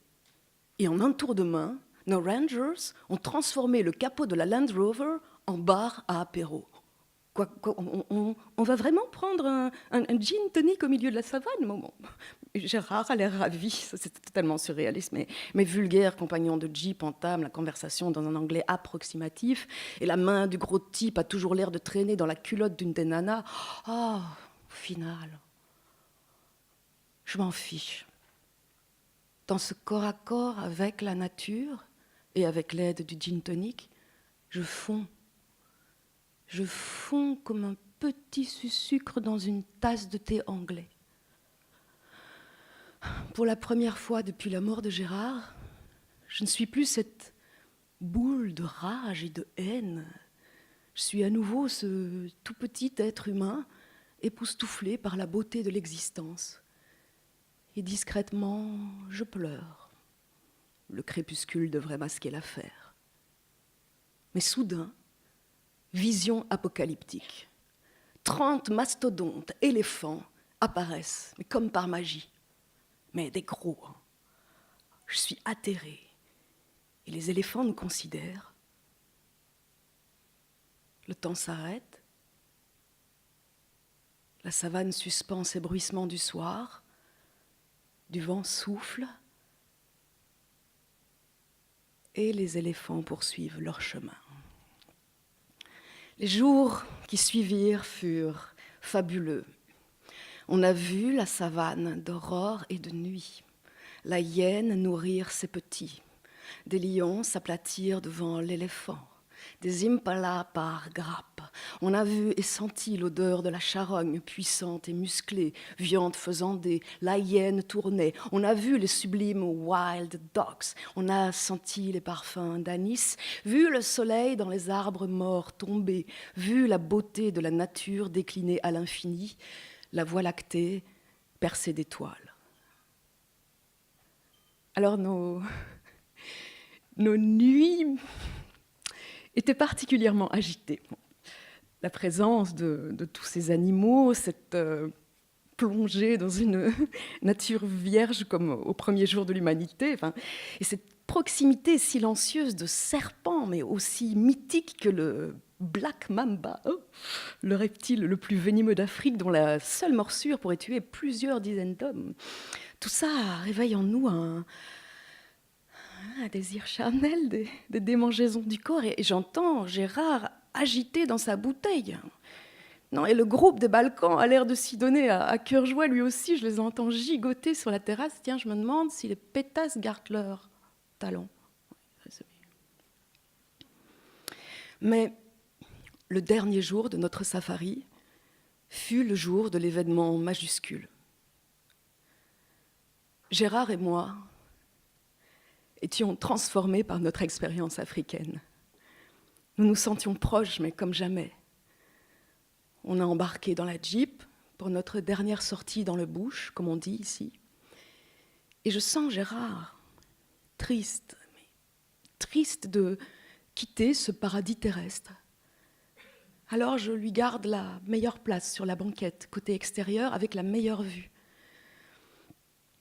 Et en un tour de main, nos rangers ont transformé le capot de la Land Rover en bar à apéro. On va vraiment prendre un gin tonic au milieu de la savane? Gérard a l'air ravi, c'est totalement surréaliste, mais mes vulgaires compagnons de jeep entament la conversation dans un anglais approximatif, et la main du gros type a toujours l'air de traîner dans la culotte d'une des nanas. Au final, je m'en fiche. Dans ce corps à corps avec la nature et avec l'aide du gin tonic, je fonds. Je fonds comme un petit sucre dans une tasse de thé anglais. Pour la première fois depuis la mort de Gérard, je ne suis plus cette boule de rage et de haine. Je suis à nouveau ce tout petit être humain époustouflé par la beauté de l'existence. Et discrètement, je pleure. Le crépuscule devrait masquer l'affaire. Mais soudain, vision apocalyptique. 30 mastodontes, éléphants apparaissent, mais comme par magie. Mais des gros. Je suis atterrée. Et les éléphants nous considèrent. Le temps s'arrête. La savane suspend ses bruissements du soir. Du vent souffle. Et les éléphants poursuivent leur chemin. Les jours qui suivirent furent fabuleux. On a vu la savane d'aurore et de nuit, la hyène nourrir ses petits, des lions s'aplatir devant l'éléphant, des impalas par grappes. On a vu et senti l'odeur de la charogne puissante et musclée, viande faisandée, la hyène tournait. On a vu les sublimes wild dogs, on a senti les parfums d'anis, vu le soleil dans les arbres morts tomber, vu la beauté de la nature déclinée à l'infini, la voie lactée percée d'étoiles. Alors nos nuits étaient particulièrement agitées. La présence de tous ces animaux, cette plongée dans une nature vierge comme au premier jour de l'humanité, et cette proximité silencieuse de serpents, mais aussi mythique que le Black Mamba, le reptile le plus venimeux d'Afrique, dont la seule morsure pourrait tuer plusieurs dizaines d'hommes. Tout ça réveille en nous un désir charnel, des démangeaisons du corps, et j'entends Gérard agité dans sa bouteille. Non, et le groupe des Balkans a l'air de s'y donner à cœur joie, lui aussi, je les entends gigoter sur la terrasse. Tiens, je me demande si les pétasses gardent leurs talons. Mais le dernier jour de notre safari fut le jour de l'événement majuscule. Gérard et moi étions transformés par notre expérience africaine. Nous nous sentions proches, mais comme jamais. On a embarqué dans la Jeep pour notre dernière sortie dans le bush, comme on dit ici. Et je sens Gérard triste, mais triste de quitter ce paradis terrestre. Alors je lui garde la meilleure place sur la banquette, côté extérieur, avec la meilleure vue.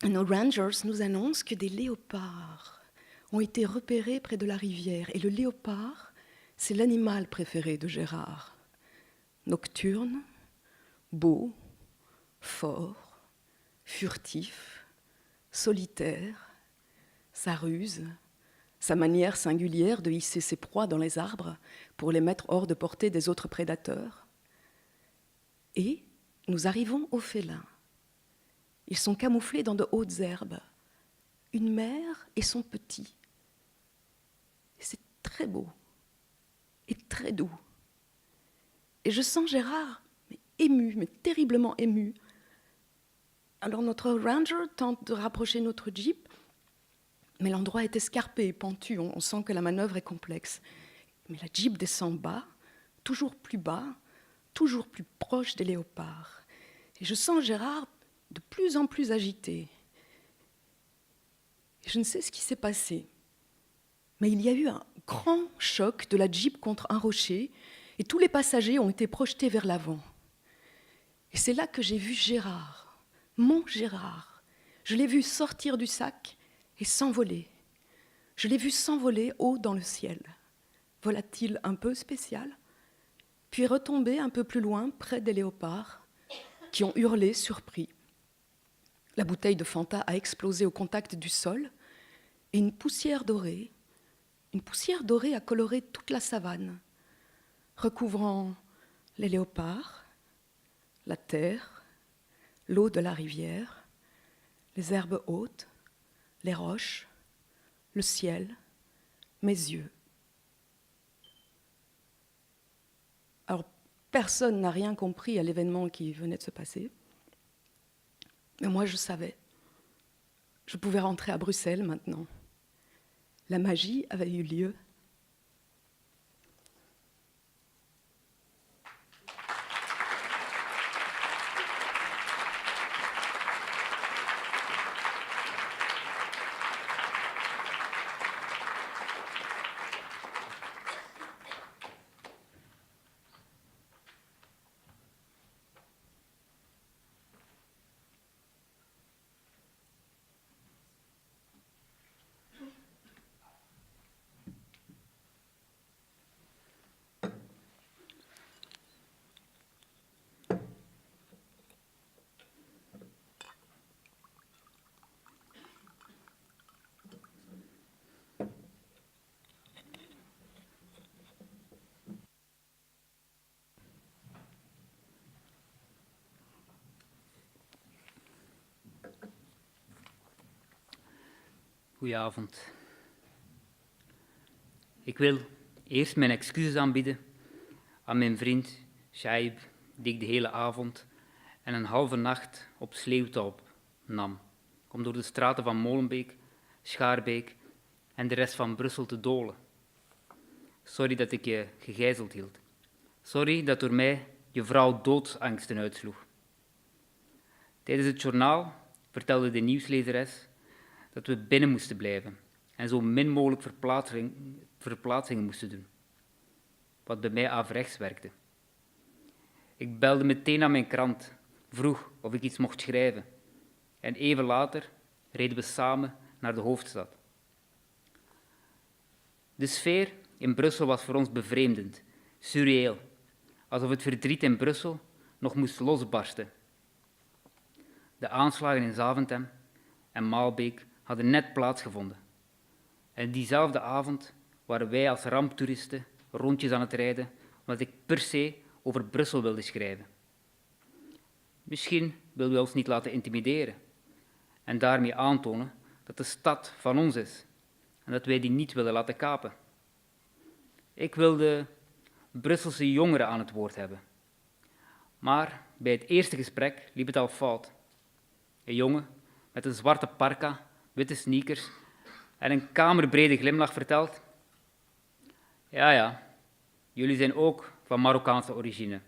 Et nos rangers nous annoncent que des léopards ont été repérés près de la rivière. Et le léopard, c'est l'animal préféré de Gérard. Nocturne, beau, fort, furtif, solitaire, sa ruse, sa manière singulière de hisser ses proies dans les arbres pour les mettre hors de portée des autres prédateurs. Et nous arrivons aux félins. Ils sont camouflés dans de hautes herbes, une mère et son petit. Et c'est très beau et très doux. Et je sens Gérard ému, mais terriblement ému. Alors notre ranger tente de rapprocher notre jeep, mais l'endroit est escarpé et pentu, on sent que la manœuvre est complexe. Mais la jeep descend bas, toujours plus proche des léopards. Et je sens Gérard de plus en plus agité. Et je ne sais ce qui s'est passé, mais il y a eu un grand choc de la Jeep contre un rocher et tous les passagers ont été projetés vers l'avant. Et c'est là que j'ai vu Gérard, mon Gérard. Je l'ai vu sortir du sac et s'envoler. Je l'ai vu s'envoler haut dans le ciel, volatile un peu spécial, puis retomber un peu plus loin près des léopards qui ont hurlé surpris. La bouteille de Fanta a explosé au contact du sol et une poussière dorée a coloré toute la savane, recouvrant les léopards, la terre, l'eau de la rivière, les herbes hautes, les roches, le ciel, mes yeux. Alors, personne n'a rien compris à l'événement qui venait de se passer. Mais moi, je savais. Je pouvais rentrer à Bruxelles maintenant. La magie avait eu lieu. Goedenavond. Ik wil eerst mijn excuses aanbieden aan mijn vriend Shaib, die ik de hele avond en een halve nacht op sleeptouw nam, om door de straten van Molenbeek, Schaarbeek en de rest van Brussel te dolen. Sorry dat ik je gegijzeld hield. Sorry dat door mij je vrouw doodsangsten uitsloeg. Tijdens het journaal vertelde de nieuwslezeres dat we binnen moesten blijven en zo min mogelijk verplaatsingen moesten doen, wat bij mij averechts werkte. Ik belde meteen naar mijn krant, vroeg of ik iets mocht schrijven en even later reden we samen naar de hoofdstad. De sfeer in Brussel was voor ons bevreemdend, surreëel, alsof het verdriet in Brussel nog moest losbarsten. De aanslagen in Zaventem en Maalbeek hadden net plaatsgevonden. En diezelfde avond waren wij als ramptoeristen rondjes aan het rijden, omdat ik per se over Brussel wilde schrijven. Misschien wilden we ons niet laten intimideren en daarmee aantonen dat de stad van ons is en dat wij die niet willen laten kapen. Ik wilde Brusselse jongeren aan het woord hebben. Maar bij het eerste gesprek liep het al fout. Een jongen met een zwarte parka, witte sneakers en een kamerbrede glimlach vertelt: ja, jullie zijn ook van Marokkaanse origine.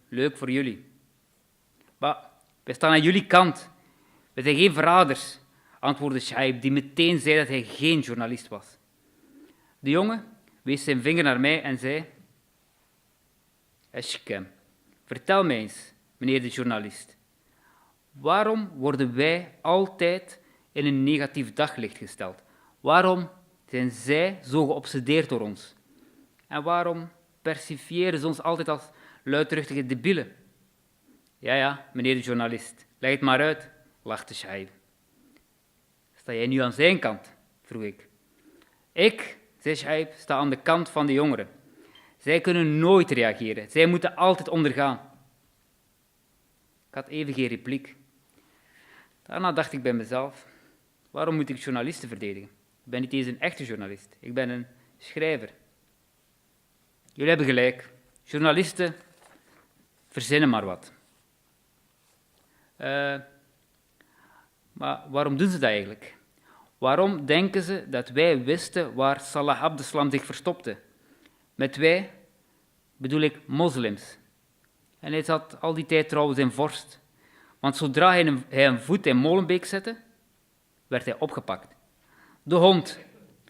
Leuk voor jullie. Maar wij staan aan jullie kant. We zijn geen verraders, antwoordde Shaib, die meteen zei dat hij geen journalist was. De jongen wees zijn vinger naar mij en zei: Eschkem, vertel mij eens, meneer de journalist, waarom worden wij altijd in een negatief daglicht gesteld? Waarom zijn zij zo geobsedeerd door ons? En waarom percipiëren ze ons altijd als luidruchtige debielen? Ja, meneer de journalist, leg het maar uit, lachte Shaib. Sta jij nu aan zijn kant? Vroeg ik. Ik, zei Shaib, sta aan de kant van de jongeren. Zij kunnen nooit reageren, zij moeten altijd ondergaan. Ik had even geen repliek. Daarna dacht ik bij mezelf: waarom moet ik journalisten verdedigen? Ik ben niet eens een echte journalist, ik ben een schrijver. Jullie hebben gelijk, journalisten verzinnen maar wat. Maar waarom doen ze dat eigenlijk? Waarom denken ze dat wij wisten waar Salah Abdeslam zich verstopte? Met wij bedoel ik moslims. En hij zat al die tijd trouwens in Vorst. Want zodra hij een voet in Molenbeek zette, werd hij opgepakt. De hond,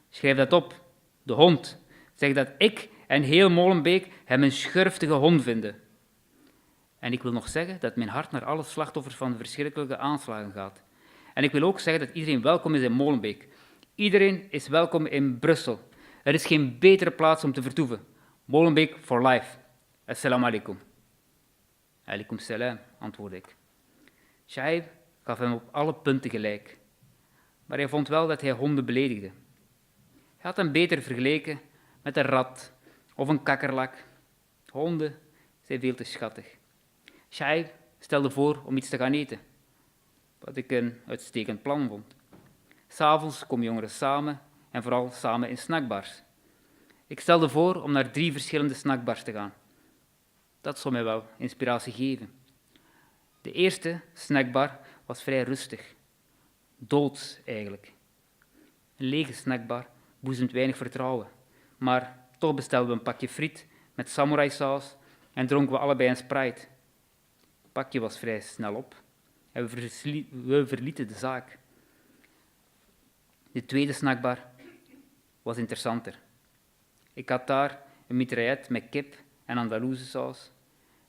schrijf dat op, de hond, zegt dat ik en heel Molenbeek hem een schurftige hond vinden. En ik wil nog zeggen dat mijn hart naar alle slachtoffers van de verschrikkelijke aanslagen gaat. En ik wil ook zeggen dat iedereen welkom is in Molenbeek. Iedereen is welkom in Brussel. Er is geen betere plaats om te vertoeven. Molenbeek for life. Assalamu alaikum. Alaikum salam, antwoordde ik. Shaib gaf hem op alle punten gelijk. Maar hij vond wel dat hij honden beledigde. Hij had hem beter vergeleken met een rat of een kakkerlak. Honden zijn veel te schattig. Shaib stelde voor om iets te gaan eten, wat ik een uitstekend plan vond. 'S Avonds komen jongeren samen en vooral samen in snackbars. Ik stelde voor om naar 3 verschillende snackbars te gaan. Dat zou mij wel inspiratie geven. De eerste snackbar was vrij rustig. Doods eigenlijk. Een lege snackbar boezemt weinig vertrouwen. Maar toch bestelden we een pakje friet met samurai-saus en dronken we allebei een Sprite. Het pakje was vrij snel op en we verlieten de zaak. De tweede snackbar was interessanter. Ik had daar een mitraillet met kip en Andaluze saus,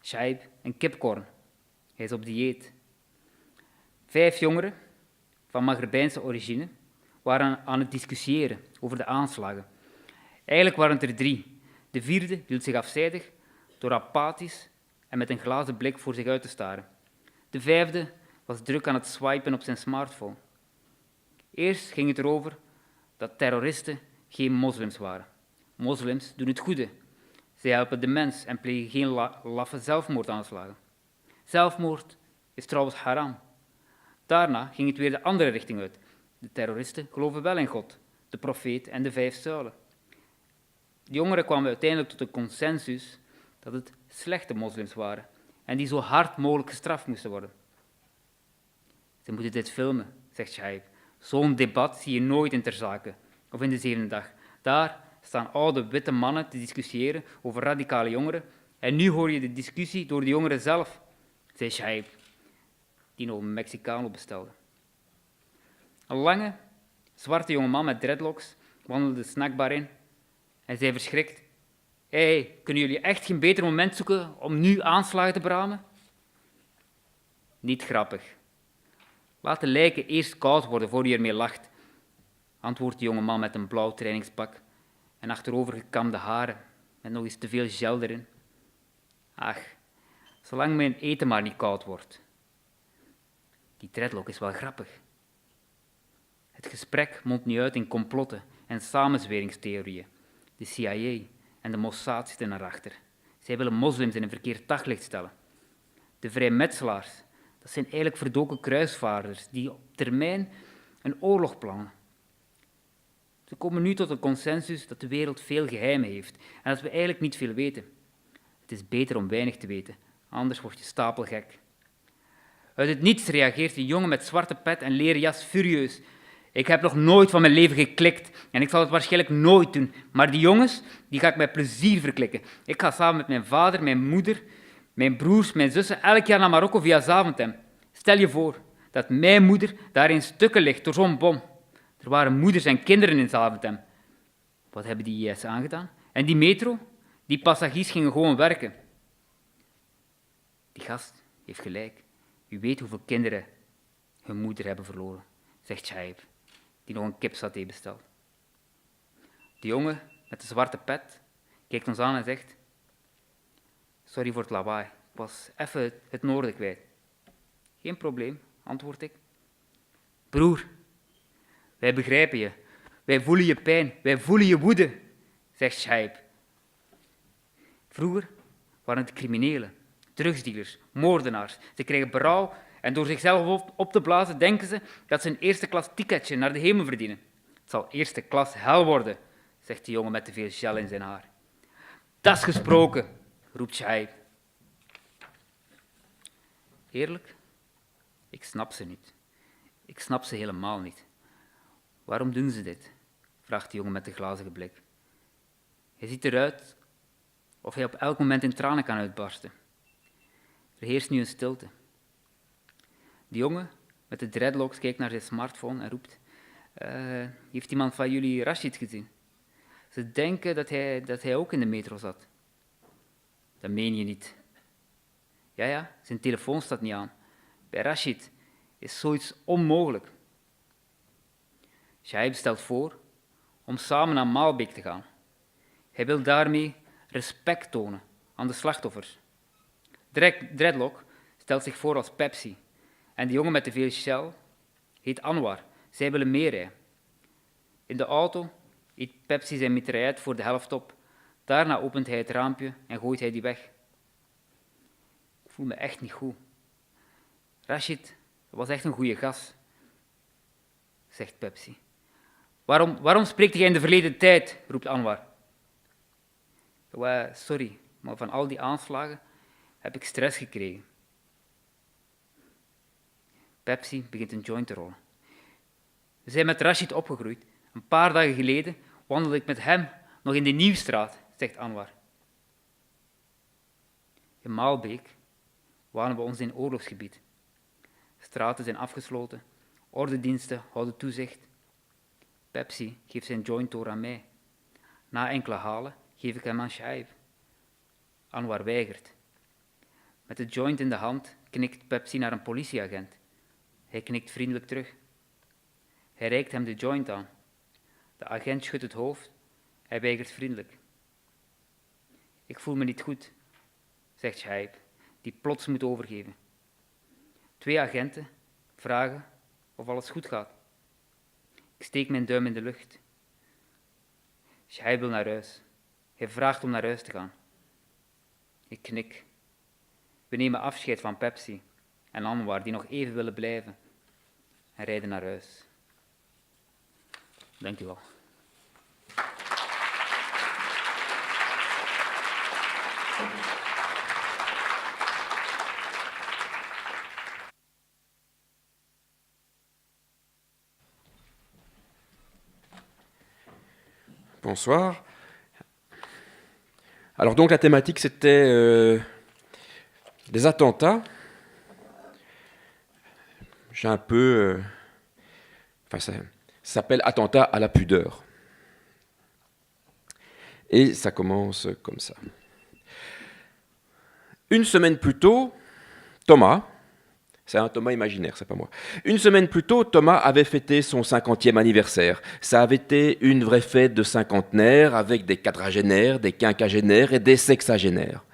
Shaib en kipcorn. Hij is op dieet. 5 jongeren van Maghrebijnse origine waren aan het discussiëren over de aanslagen. Eigenlijk waren het er 3. De 4e hield zich afzijdig door apathisch en met een glazen blik voor zich uit te staren. De 5e was druk aan het swipen op zijn smartphone. Eerst ging het erover dat terroristen geen moslims waren. Moslims doen het goede. Zij helpen de mens en plegen geen laffe zelfmoordaanslagen. Zelfmoord is trouwens haram. Daarna ging het weer de andere richting uit. De terroristen geloven wel in God, de profeet en de 5 zuilen. De jongeren kwamen uiteindelijk tot de consensus dat het slechte moslims waren en die zo hard mogelijk gestraft moesten worden. Ze moeten dit filmen, zegt Shaib. Zo'n debat zie je nooit in Ter Zake of in de 7e dag. Daar staan oude witte mannen te discussiëren over radicale jongeren en nu hoor je de discussie door de jongeren zelf, zei Shaib, die nog een Mexicano bestelde. Een lange, zwarte jongeman met dreadlocks wandelde de snackbar in en zei verschrikt: Hey, kunnen jullie echt geen beter moment zoeken om nu aanslagen te beramen? Niet grappig. Laat de lijken eerst koud worden voor je ermee lacht, antwoordt de jongeman met een blauw trainingspak en achterovergekamde haren met nog eens te veel gel erin. Ach, zolang mijn eten maar niet koud wordt. Die dreadlock is wel grappig. Het gesprek mondt nu uit in complotten en samenzweringstheorieën. De CIA en de Mossad zitten erachter. Zij willen moslims in een verkeerd daglicht stellen. De vrijmetselaars, dat zijn eigenlijk verdoken kruisvaarders die op termijn een oorlog plannen. Ze komen nu tot een consensus dat de wereld veel geheimen heeft en dat we eigenlijk niet veel weten. Het is beter om weinig te weten, anders word je stapelgek. Uit het niets reageert een jongen met zwarte pet en leren jas furieus. Ik heb nog nooit van mijn leven geklikt en ik zal het waarschijnlijk nooit doen, maar die jongens, die ga ik met plezier verklikken. Ik ga samen met mijn vader, mijn moeder, mijn broers, mijn zussen elk jaar naar Marokko via Zaventem. Stel je voor dat mijn moeder daar in stukken ligt door zo'n bom. Er waren moeders en kinderen in Zaventem. Wat hebben die IS aangedaan? En die metro? Die passagiers gingen gewoon werken. Die gast heeft gelijk. U weet hoeveel kinderen hun moeder hebben verloren, zegt Shaib, die nog een kipsaté bestelt. De jongen met de zwarte pet kijkt ons aan en zegt: Sorry voor het lawaai, ik was even het noorden kwijt. Geen probleem, antwoord ik. Broer, wij begrijpen je. Wij voelen je pijn, wij voelen je woede, zegt Shaib. Vroeger waren het criminelen, drugsdealers, moordenaars. Ze krijgen berouw en door zichzelf op te blazen denken ze dat ze een eerste klas ticketje naar de hemel verdienen. Het zal eerste klas hel worden, zegt de jongen met te veel gel in zijn haar. Dat is gesproken, roept Shaib. Eerlijk, ik snap ze niet. Ik snap ze helemaal niet. Waarom doen ze dit? Vraagt de jongen met de glazige blik. Hij ziet eruit of hij op elk moment in tranen kan uitbarsten. Er heerst nu een stilte. De jongen met de dreadlocks kijkt naar zijn smartphone en roept: heeft iemand van jullie Rashid gezien? Ze denken dat hij ook in de metro zat. Dat meen je niet. Ja, zijn telefoon staat niet aan. Bij Rashid is zoiets onmogelijk. Shaib stelt voor om samen naar Maalbeek te gaan. Hij wil daarmee respect tonen aan de slachtoffers. Dreadlock stelt zich voor als Pepsi. En de jongen met de veel Shell heet Anwar. Zij willen meerijden. In de auto eet Pepsi zijn mitraillet voor de helft op. Daarna opent hij het raampje en gooit hij die weg. Ik voel me echt niet goed. Rashid was echt een goeie gast, zegt Pepsi. Waarom spreekt hij in de verleden tijd, roept Anwar. Sorry, maar van al die aanslagen heb ik stress gekregen. Pepsi begint een joint te rollen. We zijn met Rashid opgegroeid. Een paar dagen geleden wandelde ik met hem nog in de Nieuwstraat, zegt Anwar. In Maalbeek waren we ons in oorlogsgebied. Straten zijn afgesloten, ordendiensten houden toezicht. Pepsi geeft zijn joint door aan mij. Na enkele halen geef ik hem aan Shaib. Anwar weigert. Met de joint in de hand knikt Pepsi naar een politieagent. Hij knikt vriendelijk terug. Hij reikt hem de joint aan. De agent schudt het hoofd. Hij weigert vriendelijk. Ik voel me niet goed, zegt Shaib, die plots moet overgeven. 2 agenten vragen of alles goed gaat. Ik steek mijn duim in de lucht. Shaib wil naar huis. Hij vraagt om naar huis te gaan. Ik knik. We nemen afscheid van Pepsi en Anwar, die nog even willen blijven, en rijden naar huis. Dank u wel. Bonsoir. Alors donc la thématique c'était des attentats. J'ai un peu... ça s'appelle Attentat à la pudeur. Et ça commence comme ça. Une semaine plus tôt, Thomas, c'est un Thomas imaginaire, c'est pas moi. Une semaine plus tôt, Thomas avait fêté son 50e anniversaire. Ça avait été une vraie fête de cinquantenaire avec des quadragénaires, des quinquagénaires et des sexagénaires.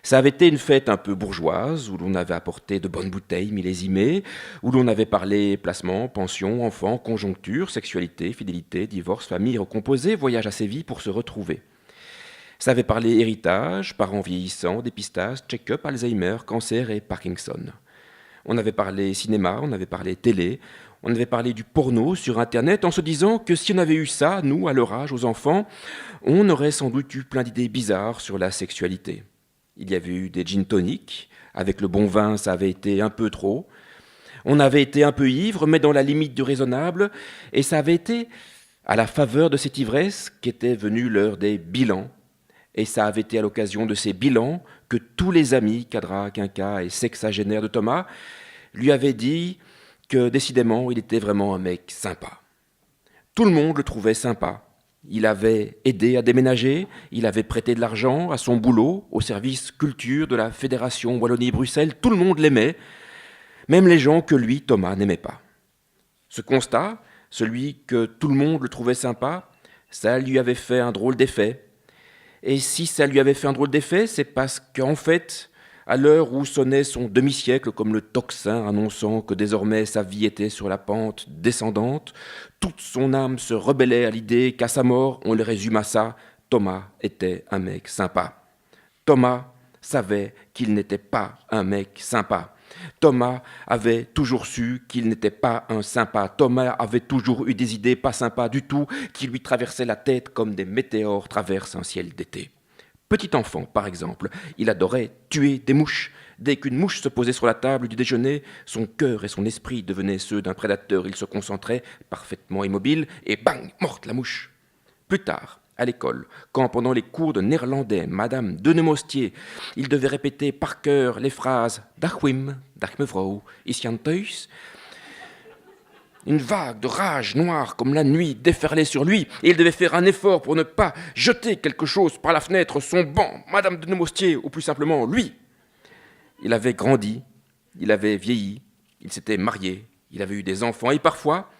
Ça avait été une fête un peu bourgeoise, où l'on avait apporté de bonnes bouteilles millésimées, où l'on avait parlé placement, pension, enfants, conjoncture, sexualité, fidélité, divorce, famille recomposée, voyage à Séville pour se retrouver. Ça avait parlé héritage, parents vieillissants, dépistage, check-up, Alzheimer, cancer et Parkinson. On avait parlé cinéma, on avait parlé télé, on avait parlé du porno sur Internet en se disant que si on avait eu ça, nous, à leur âge, aux enfants, on aurait sans doute eu plein d'idées bizarres sur la sexualité. Il y avait eu des gin toniques, avec le bon vin, ça avait été un peu trop. On avait été un peu ivre, mais dans la limite du raisonnable, et ça avait été à la faveur de cette ivresse qu'était venue l'heure des bilans. Et ça avait été à l'occasion de ces bilans que tous les amis, cadras, quinquas et sexagénaires de Thomas, lui avaient dit que décidément il était vraiment un mec sympa. Tout le monde le trouvait sympa. Il avait aidé à déménager, il avait prêté de l'argent à son boulot, au service culture de la Fédération Wallonie-Bruxelles. Tout le monde l'aimait, même les gens que lui, Thomas, n'aimait pas. Ce constat, celui que tout le monde le trouvait sympa, ça lui avait fait un drôle d'effet. Et si ça lui avait fait un drôle d'effet, c'est parce qu'en fait, à l'heure où sonnait son demi-siècle comme le tocsin annonçant que désormais sa vie était sur la pente descendante, toute son âme se rebellait à l'idée qu'à sa mort, on le résume à ça, Thomas était un mec sympa. Thomas savait qu'il n'était pas un mec sympa. Thomas avait toujours su qu'il n'était pas un sympa. Thomas avait toujours eu des idées pas sympas du tout qui lui traversaient la tête comme des météores traversent un ciel d'été. Petit enfant, par exemple, il adorait tuer des mouches. Dès qu'une mouche se posait sur la table du déjeuner, son cœur et son esprit devenaient ceux d'un prédateur. Il se concentrait, parfaitement immobile, et bang, morte la mouche. Plus tard, à l'école, quand pendant les cours de néerlandais, Madame de Neumostier, il devait répéter par cœur les phrases « Dag Wim, dag mevrouw, is Jan thuis ?» Une vague de rage noire comme la nuit déferlait sur lui, et il devait faire un effort pour ne pas jeter quelque chose par la fenêtre, son banc, Madame de Neumostier, ou plus simplement lui. Il avait grandi, il avait vieilli, il s'était marié, il avait eu des enfants, et parfois,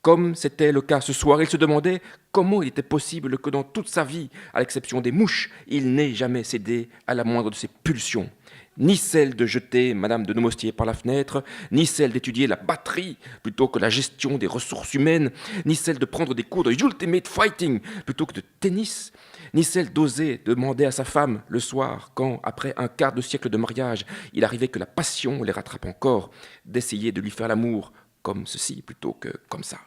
comme c'était le cas ce soir, il se demandait comment il était possible que dans toute sa vie, à l'exception des mouches, il n'ait jamais cédé à la moindre de ses pulsions. Ni celle de jeter Madame de Neumostier par la fenêtre, ni celle d'étudier la batterie plutôt que la gestion des ressources humaines, ni celle de prendre des cours de Ultimate Fighting plutôt que de tennis, ni celle d'oser demander à sa femme le soir, quand, après un quart de siècle de mariage, il arrivait que la passion les rattrape encore, d'essayer de lui faire l'amour comme ceci plutôt que comme ça.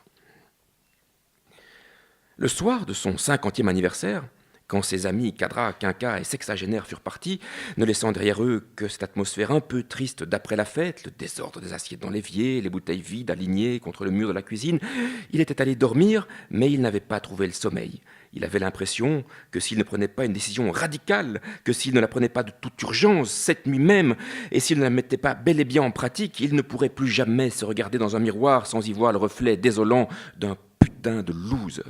Le soir de son 50e anniversaire, quand ses amis cadras, quinquas et sexagénaires furent partis, ne laissant derrière eux que cette atmosphère un peu triste d'après la fête, le désordre des assiettes dans l'évier, les bouteilles vides alignées contre le mur de la cuisine, il était allé dormir, mais il n'avait pas trouvé le sommeil. Il avait l'impression que s'il ne prenait pas une décision radicale, que s'il ne la prenait pas de toute urgence, cette nuit même, et s'il ne la mettait pas bel et bien en pratique, il ne pourrait plus jamais se regarder dans un miroir sans y voir le reflet désolant d'un putain de loser.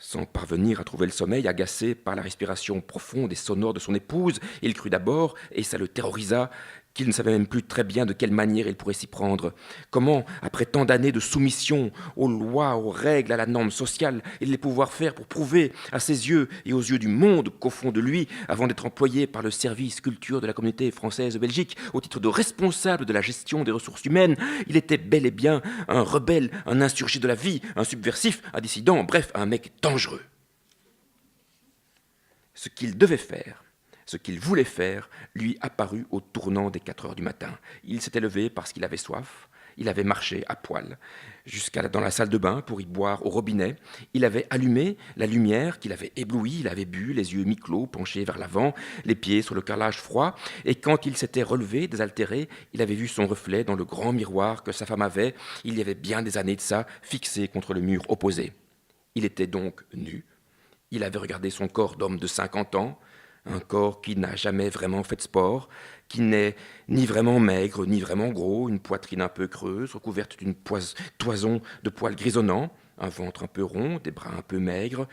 Sans parvenir à trouver le sommeil, agacé par la respiration profonde et sonore de son épouse, il crut d'abord, et ça le terrorisa, qu'il ne savait même plus très bien de quelle manière il pourrait s'y prendre. Comment, après tant d'années de soumission aux lois, aux règles, à la norme sociale, il allait pouvoir faire pour prouver à ses yeux et aux yeux du monde qu'au fond de lui, avant d'être employé par le service culture de la communauté française de Belgique, au titre de responsable de la gestion des ressources humaines, il était bel et bien un rebelle, un insurgé de la vie, un subversif, un dissident, bref, un mec dangereux. Ce qu'il devait faire, ce qu'il voulait faire, lui apparut au tournant des 4 heures du matin. Il s'était levé parce qu'il avait soif. Il avait marché à poil jusqu'à dans la salle de bain pour y boire au robinet. Il avait allumé la lumière qui l'avait ébloui. Il avait bu, les yeux mi-clos, penchés vers l'avant, les pieds sur le carrelage froid. Et quand il s'était relevé, désaltéré, il avait vu son reflet dans le grand miroir que sa femme avait, il y avait bien des années de ça, fixé contre le mur opposé. Il était donc nu. Il avait regardé son corps d'homme de 50 ans, un corps qui n'a jamais vraiment fait de sport, qui n'est ni vraiment maigre, ni vraiment gros, une poitrine un peu creuse, recouverte d'une toison de poils grisonnants, un ventre un peu rond, des bras un peu maigres,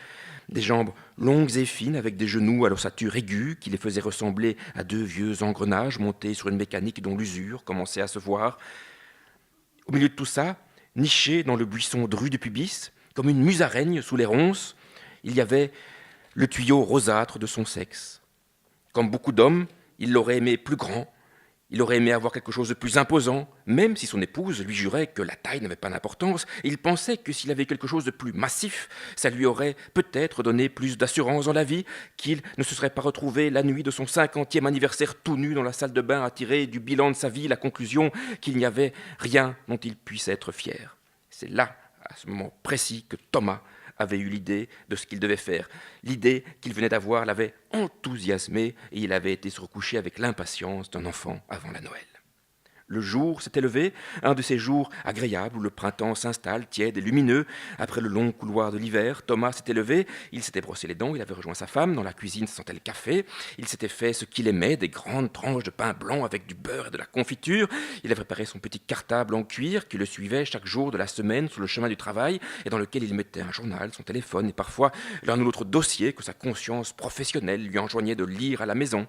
des jambes longues et fines avec des genoux à l'ossature aiguë qui les faisaient ressembler à 2 vieux engrenages montés sur une mécanique dont l'usure commençait à se voir. Au milieu de tout ça, niché dans le buisson dru du pubis, comme une musaraigne sous les ronces, il y avait le tuyau rosâtre de son sexe. Comme beaucoup d'hommes, il l'aurait aimé plus grand, il aurait aimé avoir quelque chose de plus imposant, même si son épouse lui jurait que la taille n'avait pas d'importance. Il pensait que s'il avait quelque chose de plus massif, ça lui aurait peut-être donné plus d'assurance dans la vie, qu'il ne se serait pas retrouvé la nuit de son 50e anniversaire tout nu dans la salle de bain à tirer du bilan de sa vie la conclusion qu'il n'y avait rien dont il puisse être fier. C'est là, à ce moment précis, que Thomas avait eu l'idée de ce qu'il devait faire. L'idée qu'il venait d'avoir l'avait enthousiasmé et il avait été se recoucher avec l'impatience d'un enfant avant la Noël. Le jour s'était levé, un de ces jours agréables où le printemps s'installe, tiède et lumineux. Après le long couloir de l'hiver, Thomas s'était levé, il s'était brossé les dents, il avait rejoint sa femme, dans la cuisine se sentait le café, il s'était fait ce qu'il aimait, des grandes tranches de pain blanc avec du beurre et de la confiture, il avait préparé son petit cartable en cuir qui le suivait chaque jour de la semaine sur le chemin du travail et dans lequel il mettait un journal, son téléphone et parfois l'un ou l'autre dossier que sa conscience professionnelle lui enjoignait de lire à la maison.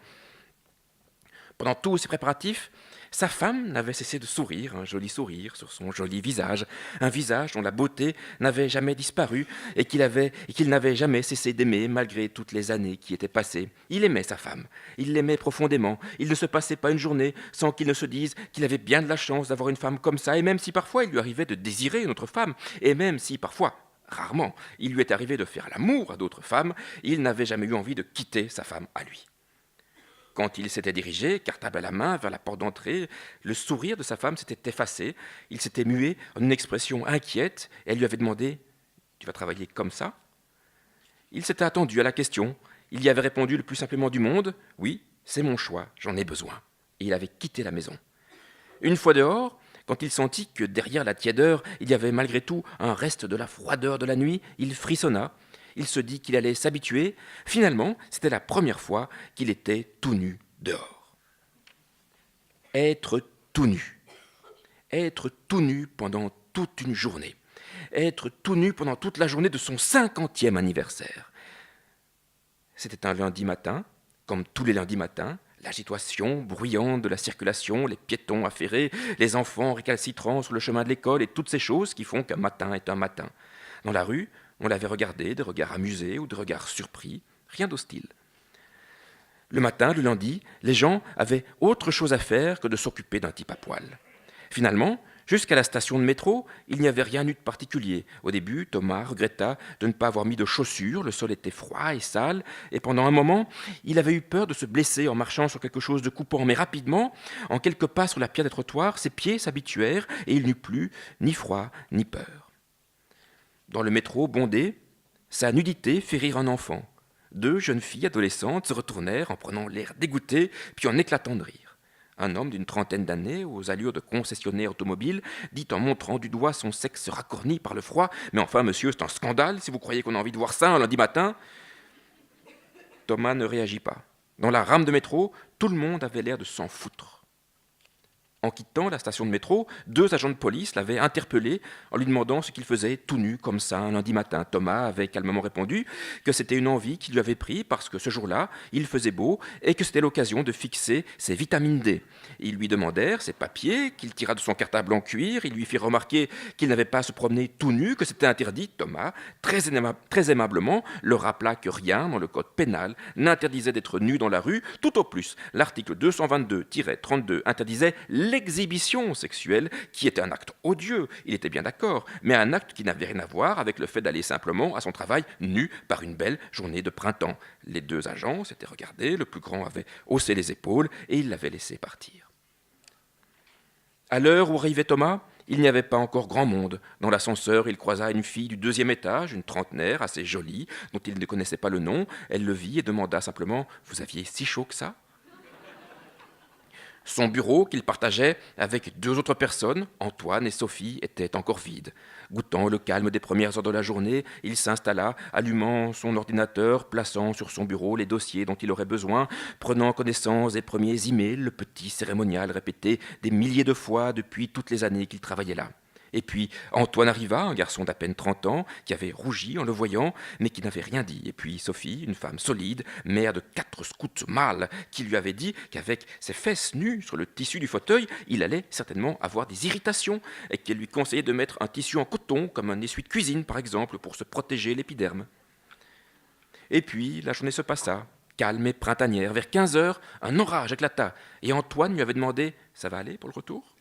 Pendant tous ces préparatifs, sa femme n'avait cessé de sourire, un joli sourire sur son joli visage, un visage dont la beauté n'avait jamais disparu et qu'il n'avait jamais cessé d'aimer malgré toutes les années qui étaient passées. Il aimait sa femme, il l'aimait profondément, il ne se passait pas une journée sans qu'il ne se dise qu'il avait bien de la chance d'avoir une femme comme ça, et même si parfois il lui arrivait de désirer une autre femme, et même si parfois, rarement, il lui est arrivé de faire l'amour à d'autres femmes, il n'avait jamais eu envie de quitter sa femme à lui. Quand il s'était dirigé, cartable à la main, vers la porte d'entrée, le sourire de sa femme s'était effacé, il s'était mué en une expression inquiète, et elle lui avait demandé « Tu vas travailler comme ça ?» Il s'était attendu à la question, il y avait répondu le plus simplement du monde « Oui, c'est mon choix, j'en ai besoin. » Et il avait quitté la maison. Une fois dehors, quand il sentit que derrière la tiédeur, il y avait malgré tout un reste de la froideur de la nuit, il frissonna. Il se dit qu'il allait s'habituer. Finalement, c'était la première fois qu'il était tout nu dehors. Être tout nu. Être tout nu pendant toute une journée. Être tout nu pendant toute la journée de son 50e anniversaire. C'était un lundi matin, comme tous les lundis matins, l'agitation bruyante de la circulation, les piétons affairés, les enfants récalcitrants sur le chemin de l'école et toutes ces choses qui font qu'un matin est un matin. Dans la rue, on l'avait regardé, des regards amusés ou des regards surpris, rien d'hostile. Le matin, le lundi, les gens avaient autre chose à faire que de s'occuper d'un type à poil. Finalement, jusqu'à la station de métro, il n'y avait rien eu de particulier. Au début, Thomas regretta de ne pas avoir mis de chaussures, le sol était froid et sale, et pendant un moment, il avait eu peur de se blesser en marchant sur quelque chose de coupant. Mais rapidement, en quelques pas sur la pierre des trottoirs, ses pieds s'habituèrent et il n'eut plus ni froid ni peur. Dans le métro bondé, sa nudité fit rire un enfant. 2 jeunes filles adolescentes se retournèrent en prenant l'air dégoûté, puis en éclatant de rire. Un homme d'une trentaine d'années, aux allures de concessionnaire automobile, dit en montrant du doigt son sexe racorni par le froid « Mais enfin, monsieur, c'est un scandale, si vous croyez qu'on a envie de voir ça un lundi matin !» Thomas ne réagit pas. Dans la rame de métro, tout le monde avait l'air de s'en foutre. En quittant la station de métro, 2 agents de police l'avaient interpellé en lui demandant ce qu'il faisait tout nu comme ça un lundi matin. Thomas avait calmement répondu que c'était une envie qui lui avait pris parce que ce jour-là, il faisait beau et que c'était l'occasion de fixer ses vitamines D. Ils lui demandèrent ses papiers, qu'il tira de son cartable en cuir, il lui fit remarquer qu'il n'avait pas à se promener tout nu, que c'était interdit. Thomas, très aimablement, leur rappela que rien dans le code pénal n'interdisait d'être nu dans la rue. Tout au plus, l'article 222-32 interdisait l'exhibition sexuelle, qui était un acte odieux, il était bien d'accord, mais un acte qui n'avait rien à voir avec le fait d'aller simplement à son travail nu par une belle journée de printemps. Les 2 agents s'étaient regardés, le plus grand avait haussé les épaules et il l'avait laissé partir. À l'heure où arrivait Thomas, il n'y avait pas encore grand monde. Dans l'ascenseur, il croisa une fille du 2e étage, une trentenaire, assez jolie, dont il ne connaissait pas le nom. Elle le vit et demanda simplement « Vous aviez si chaud que ça ?» Son bureau, qu'il partageait avec 2 autres personnes, Antoine et Sophie, était encore vide. Goûtant le calme des premières heures de la journée, il s'installa, allumant son ordinateur, plaçant sur son bureau les dossiers dont il aurait besoin, prenant connaissance des premiers emails, le petit cérémonial répété des milliers de fois depuis toutes les années qu'il travaillait là. Et puis Antoine arriva, un garçon d'à peine 30 ans, qui avait rougi en le voyant, mais qui n'avait rien dit. Et puis Sophie, une femme solide, mère de 4 scouts mâles, qui lui avait dit qu'avec ses fesses nues sur le tissu du fauteuil, il allait certainement avoir des irritations, et qu'elle lui conseillait de mettre un tissu en coton, comme un essuie de cuisine par exemple, pour se protéger l'épiderme. Et puis la journée se passa, calme et printanière. Vers 15h, un orage éclata, et Antoine lui avait demandé « Ça va aller pour le retour ?»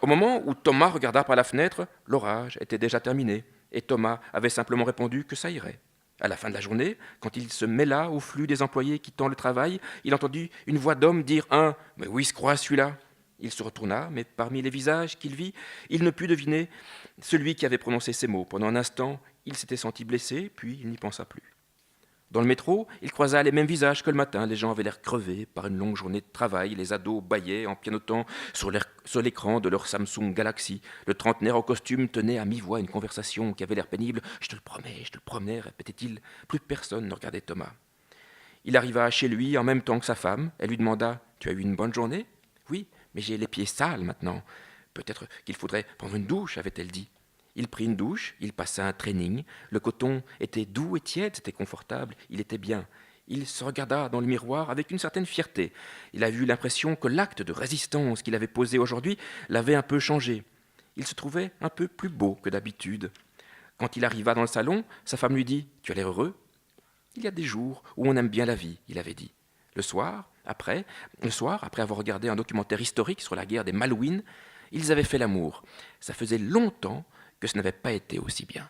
Au moment où Thomas regarda par la fenêtre, l'orage était déjà terminé, et Thomas avait simplement répondu que ça irait. À la fin de la journée, quand il se mêla au flux des employés quittant le travail, il entendit une voix d'homme dire « Mais où il se croit celui-là ?» Il se retourna, mais parmi les visages qu'il vit, il ne put deviner celui qui avait prononcé ces mots. Pendant un instant, il s'était senti blessé, puis il n'y pensa plus. Dans le métro, il croisa les mêmes visages que le matin. Les gens avaient l'air crevés par une longue journée de travail. Les ados bâillaient en pianotant sur l'écran de leur Samsung Galaxy. Le trentenaire en costume tenait à mi-voix une conversation qui avait l'air pénible. « Je te le promets, » répétait-il. Plus personne ne regardait Thomas. Il arriva chez lui en même temps que sa femme. Elle lui demanda « Tu as eu une bonne journée ?»« Oui, mais j'ai les pieds sales maintenant. Peut-être qu'il faudrait prendre une douche, avait-elle dit. Il prit une douche, il passa un training, le coton était doux et tiède, c'était confortable, il était bien. Il se regarda dans le miroir avec une certaine fierté. Il a eu l'impression que l'acte de résistance qu'il avait posé aujourd'hui l'avait un peu changé. Il se trouvait un peu plus beau que d'habitude. Quand il arriva dans le salon, sa femme lui dit « Tu as l'air heureux ?»« Il y a des jours où on aime bien la vie, » il avait dit. Le soir, après avoir regardé un documentaire historique sur la guerre des Malouines, ils avaient fait l'amour. Ça faisait longtemps que ce n'avait pas été aussi bien.